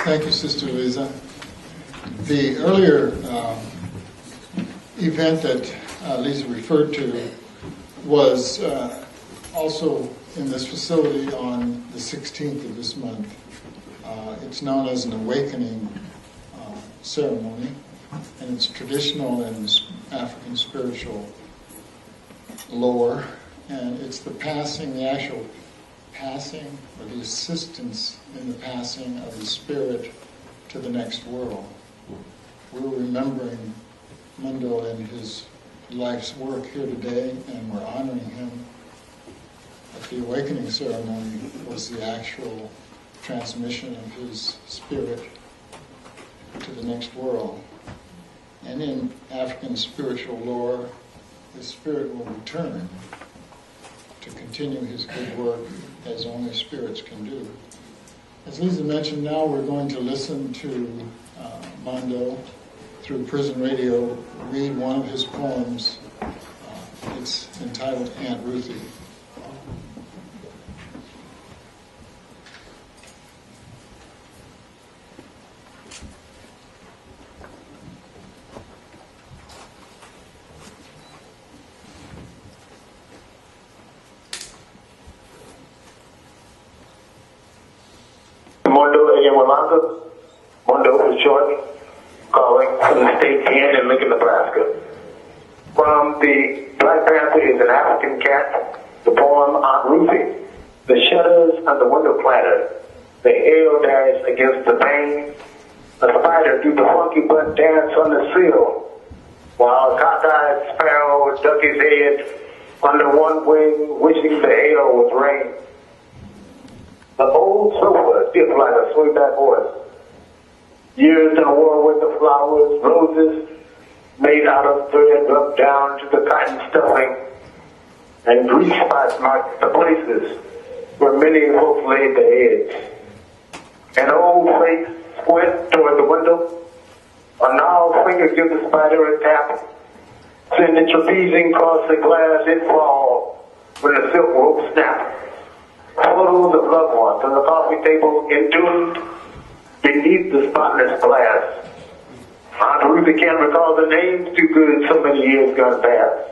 Thank you, Sister Lisa. The earlier event that Lisa referred to was also in this facility on the 16th of this month. It's known as an awakening ceremony, and it's traditional in African spiritual lore, and it's the actual passing or the assistance in the passing of the spirit to the next world. We're remembering Mondo and his life's work here today, and we're honoring him. But the awakening ceremony was the actual transmission of his spirit to the next world. And in African spiritual lore, his spirit will return to continue his good work as only spirits can do. As Lisa mentioned, now we're going to listen to Mondo through prison radio read one of his poems. It's entitled Aunt Ruthie. Mondo Eyen Langa. Mondo for short, calling from the state pen in Lincoln, Nebraska. From the Black Panther is an African cat, the poem Aunt Ruthie. The shutters on the window clatter, the ale dash against the pane. A spider do the funky butt dance on the sill, while a cockeyed sparrow duck his head under one wing, wishing the ale was rain. The old sofa dipped like a swingback horse. Years in a war with the flowers, roses made out of thread rubbed down to the cotton stuffing, and grease spots marked the places where many folks laid their heads. An old face squint toward the window, a gnarled finger gives the spider a tap, Send the trapezing across the glass, it fall when the silk rope snap. Photos of loved ones on the coffee table entombed beneath the spotless glass. Aunt Ruthie can't recall the names too good, so many years gone past.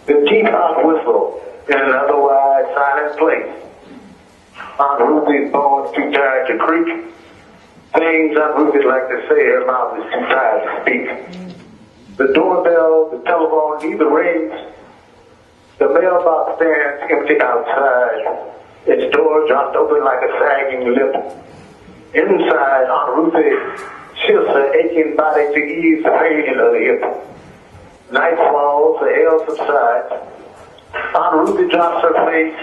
The teapot whistle in an otherwise silent place. Aunt Ruthie's bones too tired to creak. Things Aunt Ruthie'd like to say, her mouth is too tired to speak. The doorbell, the telephone, neither rings. The mailbox stands empty outside. Its door dropped open like a sagging lip. Inside, Aunt Ruthie shifts her aching body to ease the pain in her hip. Night falls, the hail subsides. Aunt Ruthie drops her face.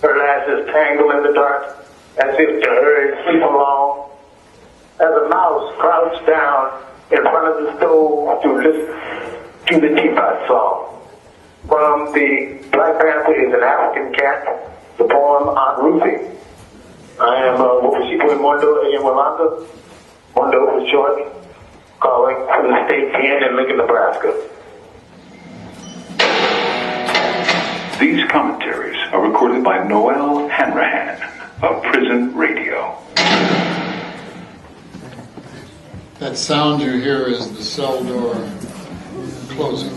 Her lashes tangle in the dark, as if to hurry sleep along. As a mouse crouched down in front of the stove to listen to the teapot song. From the Black Panther is an African Cat, the poem Aunt Ruthie. I am Wopashitwe Mondo Eyen Langa, Mondo for short, calling from the state pen in Lincoln, Nebraska. These commentaries are recorded by Noel Hanrahan of Prison Radio. That sound you hear is the cell door closing.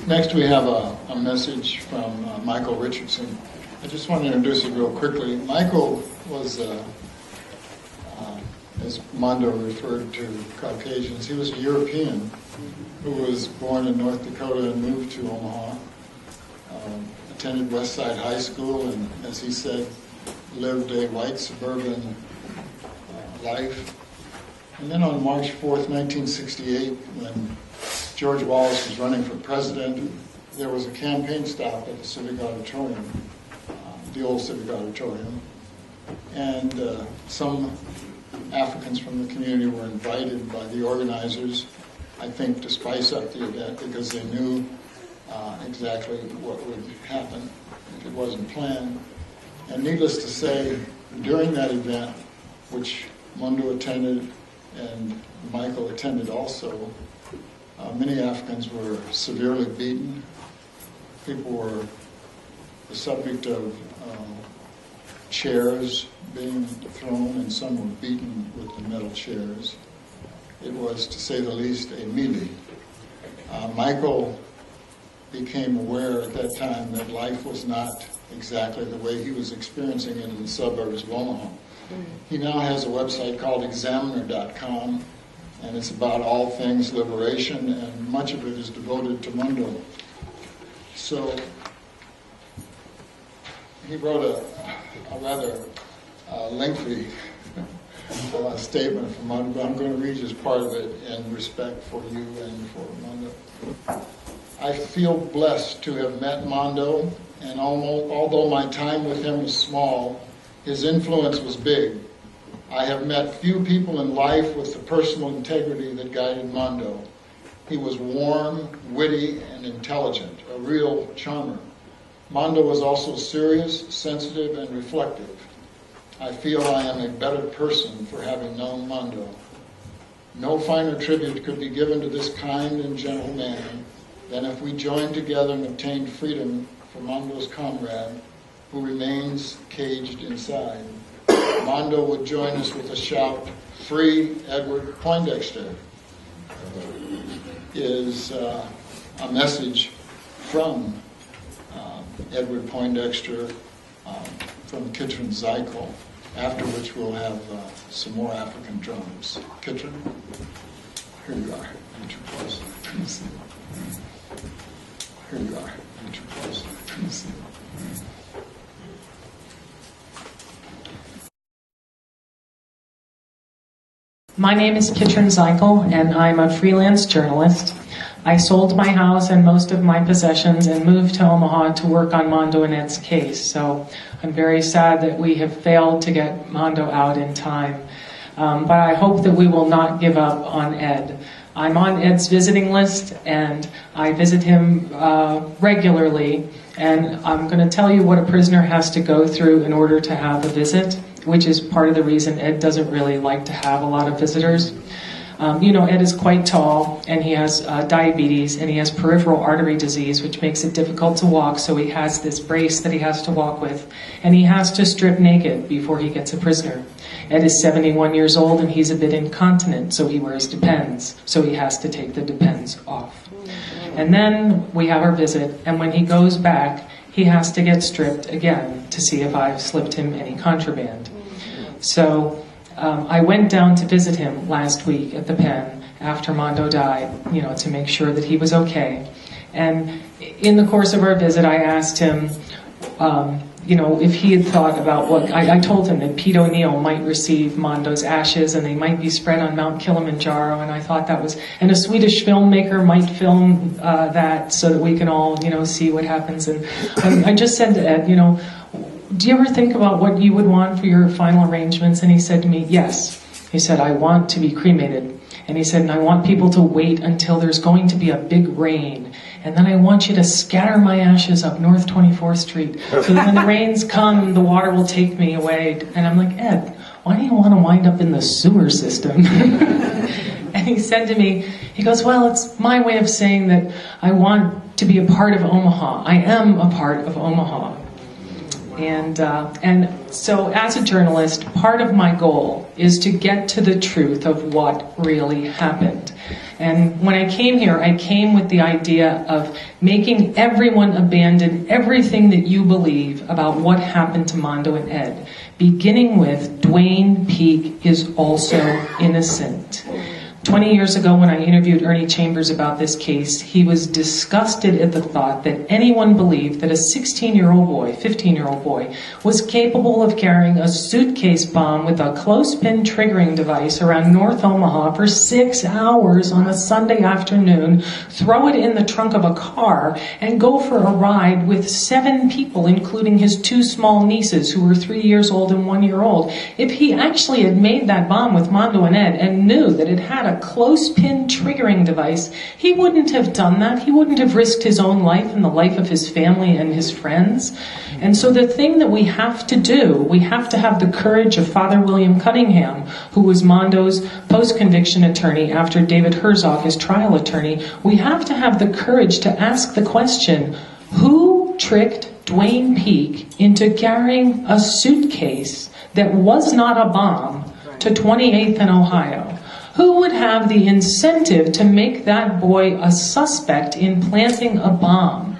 Next we have a message from Michael Richardson. I just want to introduce it real quickly. Michael was, as Mondo referred to Caucasians, he was a European who was born in North Dakota and moved to Omaha, attended Westside High School, and as he said, lived a white suburban life. And then on March 4th, 1968, when George Wallace was running for president, there was a campaign stop at the Civic Auditorium, the old Civic Auditorium, and some Africans from the community were invited by the organizers, I think, to spice up the event because they knew exactly what would happen if it wasn't planned. And needless to say, during that event, which Mondo attended and Michael attended also, many Africans were severely beaten. People were the subject of chairs being thrown, and some were beaten with the metal chairs. It was, to say the least, a melee. Michael became aware at that time that life was not exactly the way he was experiencing it in the suburbs of Omaha. He now has a website called examiner.com, and it's about all things liberation, and much of it is devoted to Mondo. So he wrote a rather lengthy statement from Mondo, but I'm going to read just part of it in respect for you and for Mondo. I feel blessed to have met Mondo, and although my time with him was small, his influence was big. I have met few people in life with the personal integrity that guided Mondo. He was warm, witty, and intelligent, a real charmer. Mondo was also serious, sensitive, and reflective. I feel I am a better person for having known Mondo. No finer tribute could be given to this kind and gentle man than if we joined together and obtained freedom for Mondo's comrade, who remains caged inside. Mondo would join us with a shout, "Free Edward Poindexter," is a message from Edward Poindexter from Kitron Zykel, after which we'll have some more African drums. Kitron, here you are. Introduce. Here you are. Introduce. My name is Kitron Zykel, and I'm a freelance journalist. I sold my house and most of my possessions and moved to Omaha to work on Mondo and Ed's case. So I'm very sad that we have failed to get Mondo out in time. But I hope that we will not give up on Ed. I'm on Ed's visiting list, and I visit him regularly. And I'm going to tell you what a prisoner has to go through in order to have a visit, which is part of the reason Ed doesn't really like to have a lot of visitors. Ed is quite tall, and he has diabetes, and he has peripheral artery disease, which makes it difficult to walk, so he has this brace that he has to walk with, and he has to strip naked before he gets a prisoner. Ed is 71 years old, and he's a bit incontinent, so he wears Depends, so he has to take the Depends off. And then we have our visit, and when he goes back, he has to get stripped again to see if I've slipped him any contraband. So I went down to visit him last week at the pen after Mondo died, to make sure that he was okay. And in the course of our visit, I asked him, if he had thought about what... I told him that Pete O'Neill might receive Mondo's ashes and they might be spread on Mount Kilimanjaro, and I thought that was... And a Swedish filmmaker might film that so that we can all, see what happens. And I just said to Ed, do you ever think about what you would want for your final arrangements? And he said to me, yes. He said, I want to be cremated. And he said, and I want people to wait until there's going to be a big rain. And then I want you to scatter my ashes up North 24th Street so that when the rains come, the water will take me away. And I'm like, Ed, why do you want to wind up in the sewer system? And he said to me, he goes, well, it's my way of saying that I want to be a part of Omaha. I am a part of Omaha. And so as a journalist, part of my goal is to get to the truth of what really happened. And when I came here, I came with the idea of making everyone abandon everything that you believe about what happened to Mondo and Ed, beginning with Dwayne Peak is also innocent. 20 years ago, when I interviewed Ernie Chambers about this case, he was disgusted at the thought that anyone believed that a 16-year-old boy, 15-year-old boy, was capable of carrying a suitcase bomb with a clothespin triggering device around North Omaha for 6 hours on a Sunday afternoon, throw it in the trunk of a car, and go for a ride with 7 people, including his 2 small nieces, who were 3 years old and 1 year old. If he actually had made that bomb with Mondo and Ed and knew that it had a clothespin triggering device, he wouldn't have done that. He wouldn't have risked his own life and the life of his family and his friends. And so the thing that we have to do, we have to have the courage of Father William Cunningham, who was Mondo's post-conviction attorney after David Herzog, his trial attorney. We have to have the courage to ask the question, who tricked Dwayne Peak into carrying a suitcase that was not a bomb to 28th and Ohio? Who would have the incentive to make that boy a suspect in planting a bomb?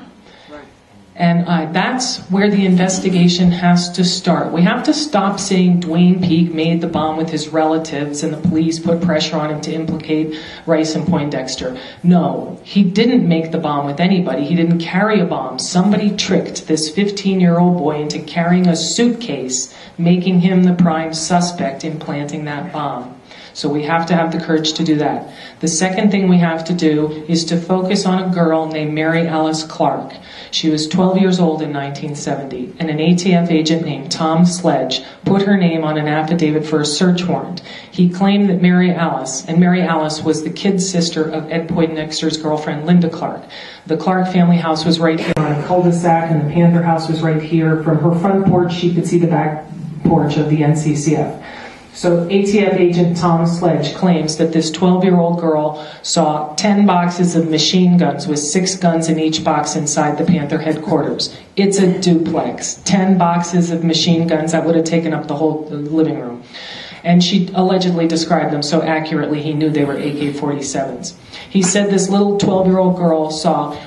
And that's where the investigation has to start. We have to stop saying Dwayne Peak made the bomb with his relatives and the police put pressure on him to implicate Rice and Poindexter. No, he didn't make the bomb with anybody. He didn't carry a bomb. Somebody tricked this 15-year-old boy into carrying a suitcase, making him the prime suspect in planting that bomb. So we have to have the courage to do that. The second thing we have to do is to focus on a girl named Mary Alice Clark. She was 12 years old in 1970, and an ATF agent named Tom Sledge put her name on an affidavit for a search warrant. He claimed that Mary Alice was the kid sister of Ed Poindexter's girlfriend, Linda Clark. The Clark family house was right here on a cul-de-sac, and the Panther house was right here. From her front porch, she could see the back porch of the NCCF. So ATF agent Tom Sledge claims that this 12-year-old girl saw 10 boxes of machine guns with 6 guns in each box inside the Panther headquarters. It's a duplex. 10 boxes of machine guns, that would have taken up the whole living room. And she allegedly described them so accurately he knew they were AK-47s. He said this little 12-year-old girl saw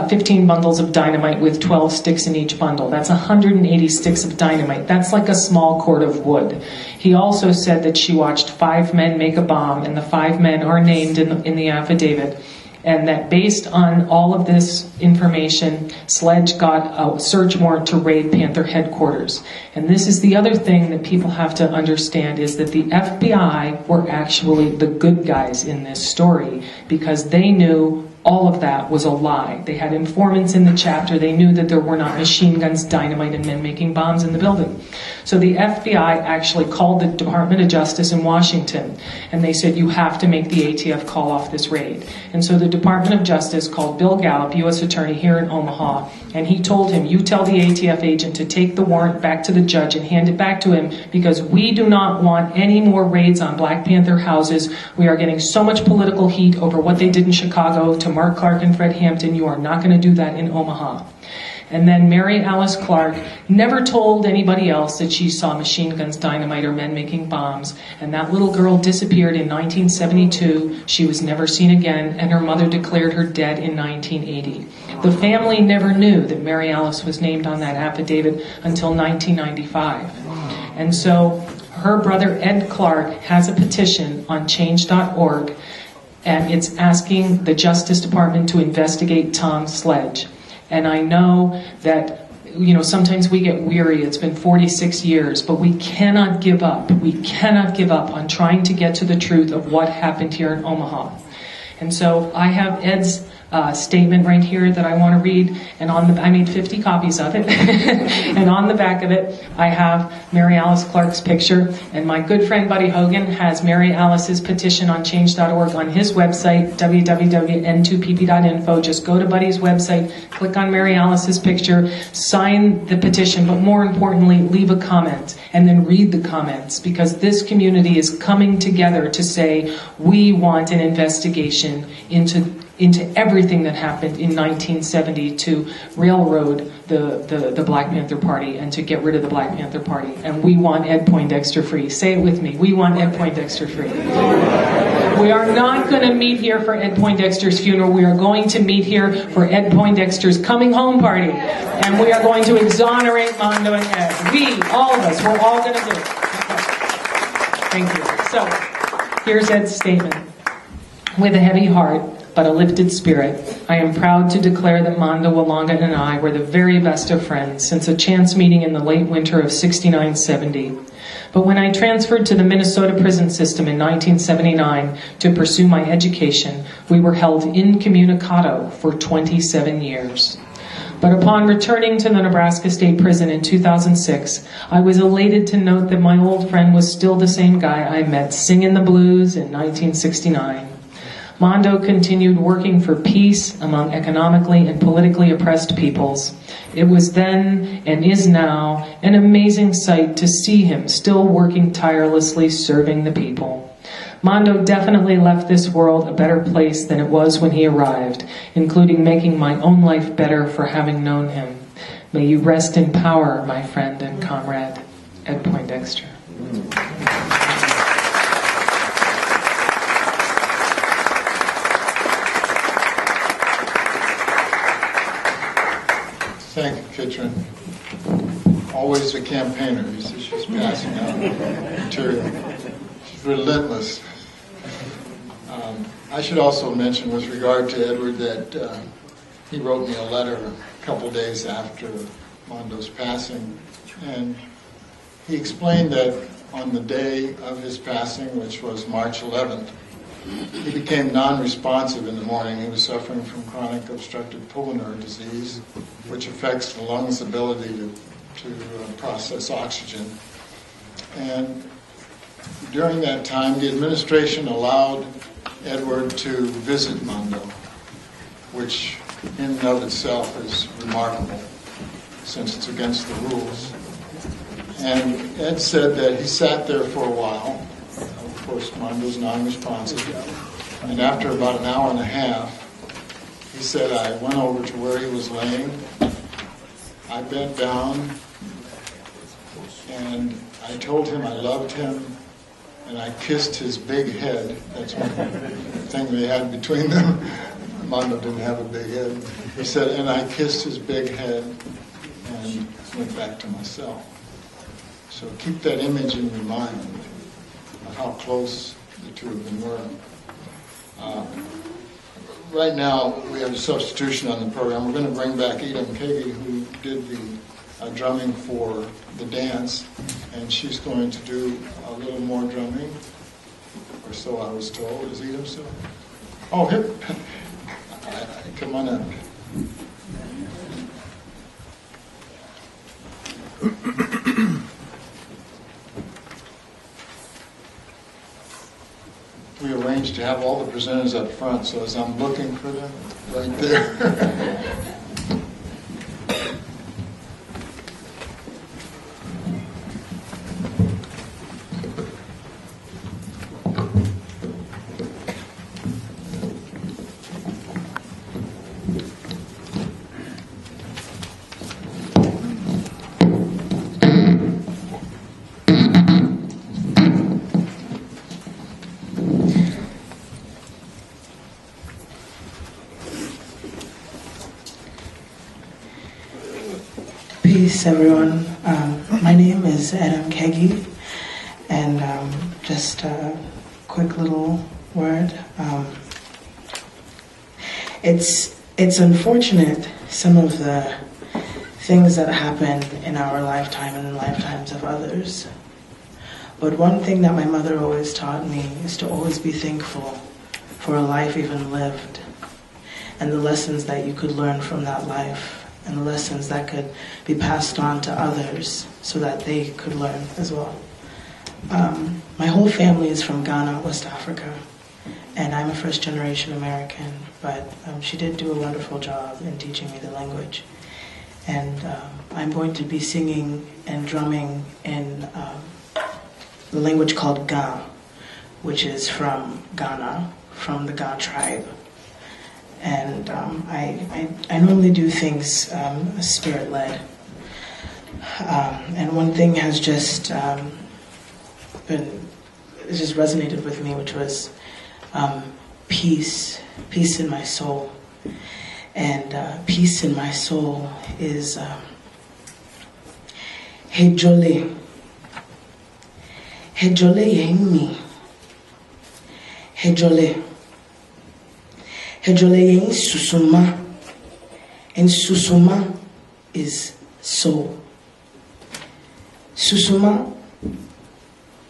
15 bundles of dynamite with 12 sticks in each bundle. That's 180 sticks of dynamite. That's like a small cord of wood. He also said that she watched 5 men make a bomb, and the 5 men are named in the affidavit. And that based on all of this information, Sledge got a search warrant to raid Panther headquarters. And this is the other thing that people have to understand, is that the FBI were actually the good guys in this story, because they knew all of that was a lie. They had informants in the chapter. They knew that there were not machine guns, dynamite, and men making bombs in the building. So the FBI actually called the Department of Justice in Washington, and they said, you have to make the ATF call off this raid. And so the Department of Justice called Bill Gallup, U.S. Attorney here in Omaha, and he told him, you tell the ATF agent to take the warrant back to the judge and hand it back to him, because we do not want any more raids on Black Panther houses. We are getting so much political heat over what they did in Chicago to Mark Clark and Fred Hampton. You are not going to do that in Omaha. And then Mary Alice Clark never told anybody else that she saw machine guns, dynamite, or men making bombs. And that little girl disappeared in 1972. She was never seen again, and her mother declared her dead in 1980. The family never knew that Mary Alice was named on that affidavit until 1995. And so her brother Ed Clark has a petition on change.org, and it's asking the Justice Department to investigate Tom Sledge. And I know that, sometimes we get weary. It's been 46 years, but we cannot give up. We cannot give up on trying to get to the truth of what happened here in Omaha. And so I have Ed's statement right here that I want to read, and I made 50 copies of it, and on the back of it I have Mary Alice Clark's picture, and my good friend Buddy Hogan has Mary Alice's petition on change.org on his website, www.n2pp.info. Just go to Buddy's website, click on Mary Alice's picture, sign the petition, but more importantly, leave a comment, and then read the comments, because this community is coming together to say, we want an investigation into everything that happened in 1970 to railroad the Black Panther Party and to get rid of the Black Panther Party. And we want Ed Poindexter free. Say it with me. We want Ed Poindexter free. We are not going to meet here for Ed Poindexter's funeral. We are going to meet here for Ed Poindexter's coming home party. And we are going to exonerate Mondo and Ed. We, all of us, we're all going to do it. Thank you. So, here's Ed's statement. With a heavy heart, but a lifted spirit, I am proud to declare that Mondo, Langa, and I were the very best of friends since a chance meeting in the late winter of 69-70. But when I transferred to the Minnesota prison system in 1979 to pursue my education, we were held incommunicado for 27 years. But upon returning to the Nebraska State Prison in 2006, I was elated to note that my old friend was still the same guy I met singing the blues in 1969. Mondo continued working for peace among economically and politically oppressed peoples. It was then, and is now, an amazing sight to see him still working tirelessly serving the people. Mondo definitely left this world a better place than it was when he arrived, including making my own life better for having known him. May you rest in power, my friend and comrade, Ed Poindexter. Thank you, Kitron. Always a campaigner. She's passing out material. She's relentless. I should also mention with regard to Edward that he wrote me a letter a couple days after Mondo's passing, and he explained that on the day of his passing, which was March 11th, he became non-responsive in the morning. He was suffering from chronic obstructive pulmonary disease, which affects the lungs' ability to process oxygen. And during that time, the administration allowed Edward to visit Mondo, which in and of itself is remarkable, since it's against the rules. And Ed said that he sat there for a while. Of course, Mondo's non-responsive. And after about an hour and a half, he said, I went over to where he was laying. I bent down, and I told him I loved him, and I kissed his big head. That's one thing they had between them. Mondo didn't have a big head. He said, and I kissed his big head and went back to my cell. So keep that image in your mind of how close the two of them were. Right now, we have a substitution on the program. We're going to bring back Edom Kagi, who did the drumming for the dance, and she's going to do a little more drumming, or so I was told. Is Edom still? Oh, here. I Come on up. We arranged to have all the presenters up front, so as I'm looking for them, right there. Peace, everyone. My name is Adam Kegi, and just a quick little word. It's unfortunate, some of the things that happen in our lifetime and in lifetimes of others. But one thing that my mother always taught me is to always be thankful for a life even lived, and the lessons that you could learn from that life, and the lessons that could be passed on to others so that they could learn as well. My whole family is from Ghana, West Africa, and I'm a first-generation American, but she did do a wonderful job in teaching me the language. And I'm going to be singing and drumming in the language called Ga, which is from Ghana, from the Ga tribe. And I normally do things spirit-led. And one thing has just resonated with me, which was peace in my soul. And peace in my soul is Hejole Yemi. Hejole Hejole Yen Susuma. And Susuma is soul. Susuma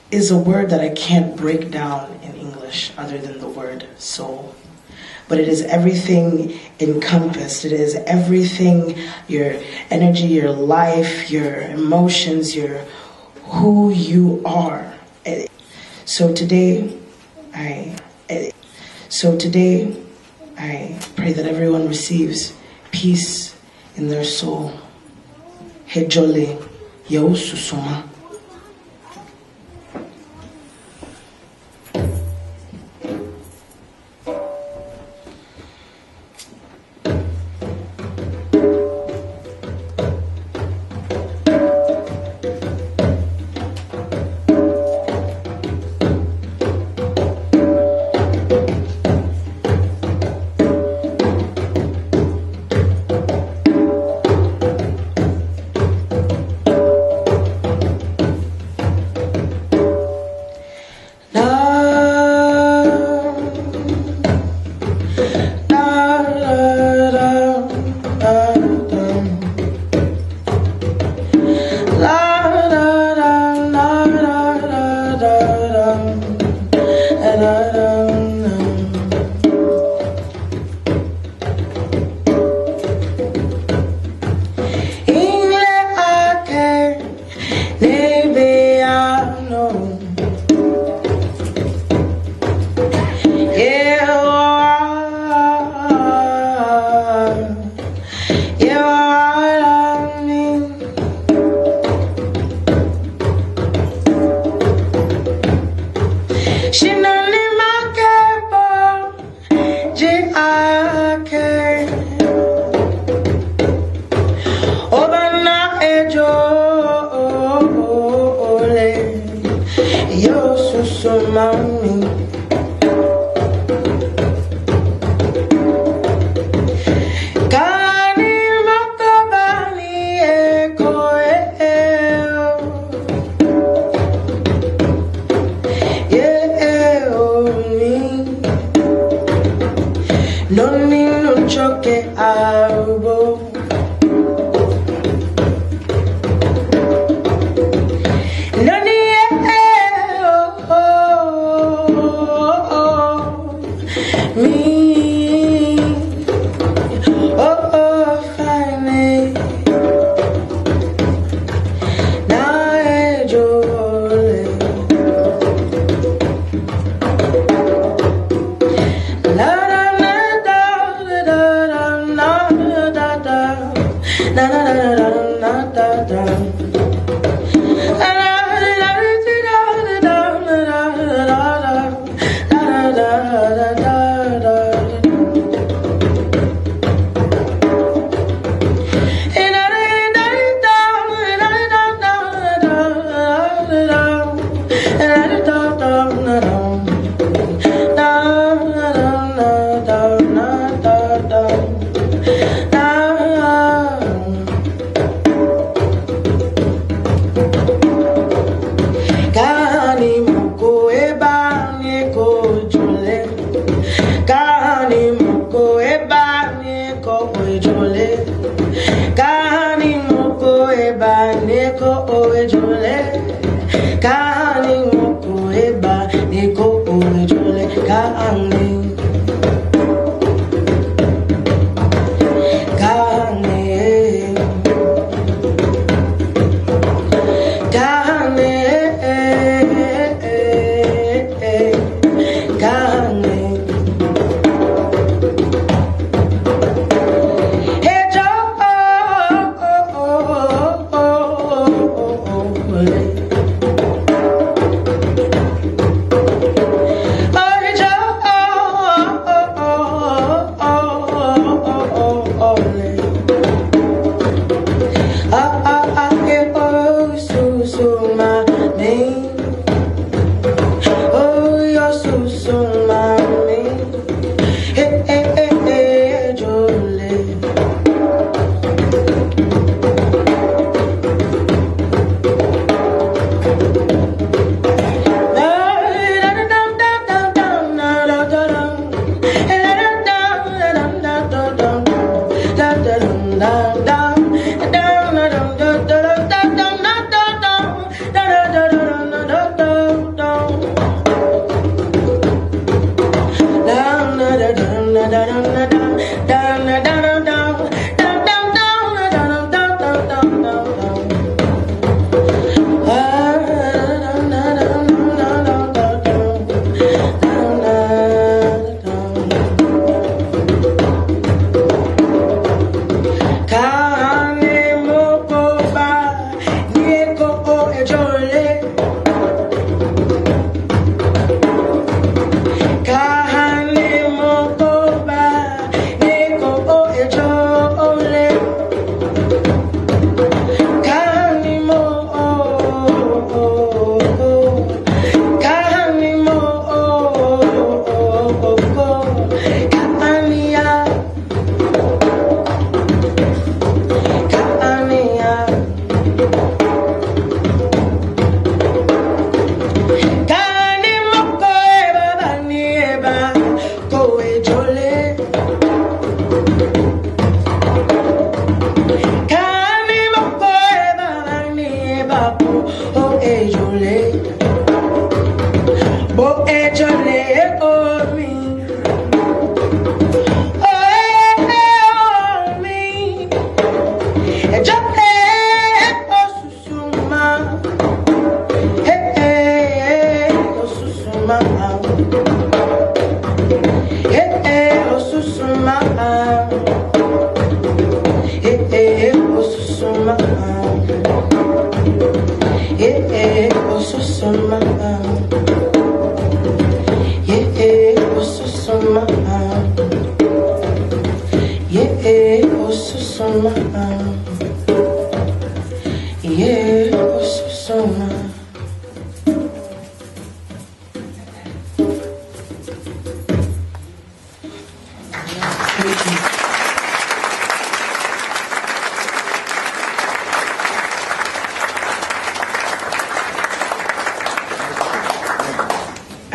is a word that I can't break down in English other than the word soul. But it is everything encompassed. It is everything, your energy, your life, your emotions, your who you are. So today, I pray that everyone receives peace in their soul. Hejole Yo Susuma.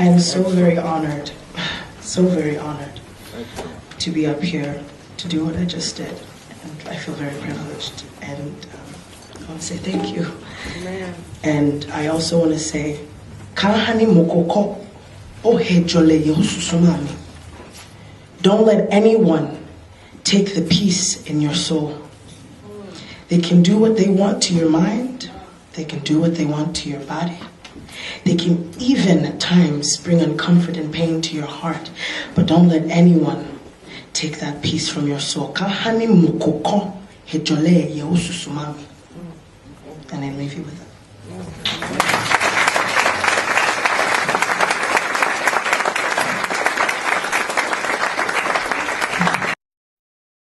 I am so very honored to be up here to do what I just did. And I feel very privileged. And I want to say thank you. Amen. And I also want to say, don't let anyone take the peace in your soul. They can do what they want to your mind. They can do what they want to your body. They can even at times bring uncomfort and pain to your heart. But don't let anyone take that peace from your soul. Hejole ye ususumami. And I leave you with that.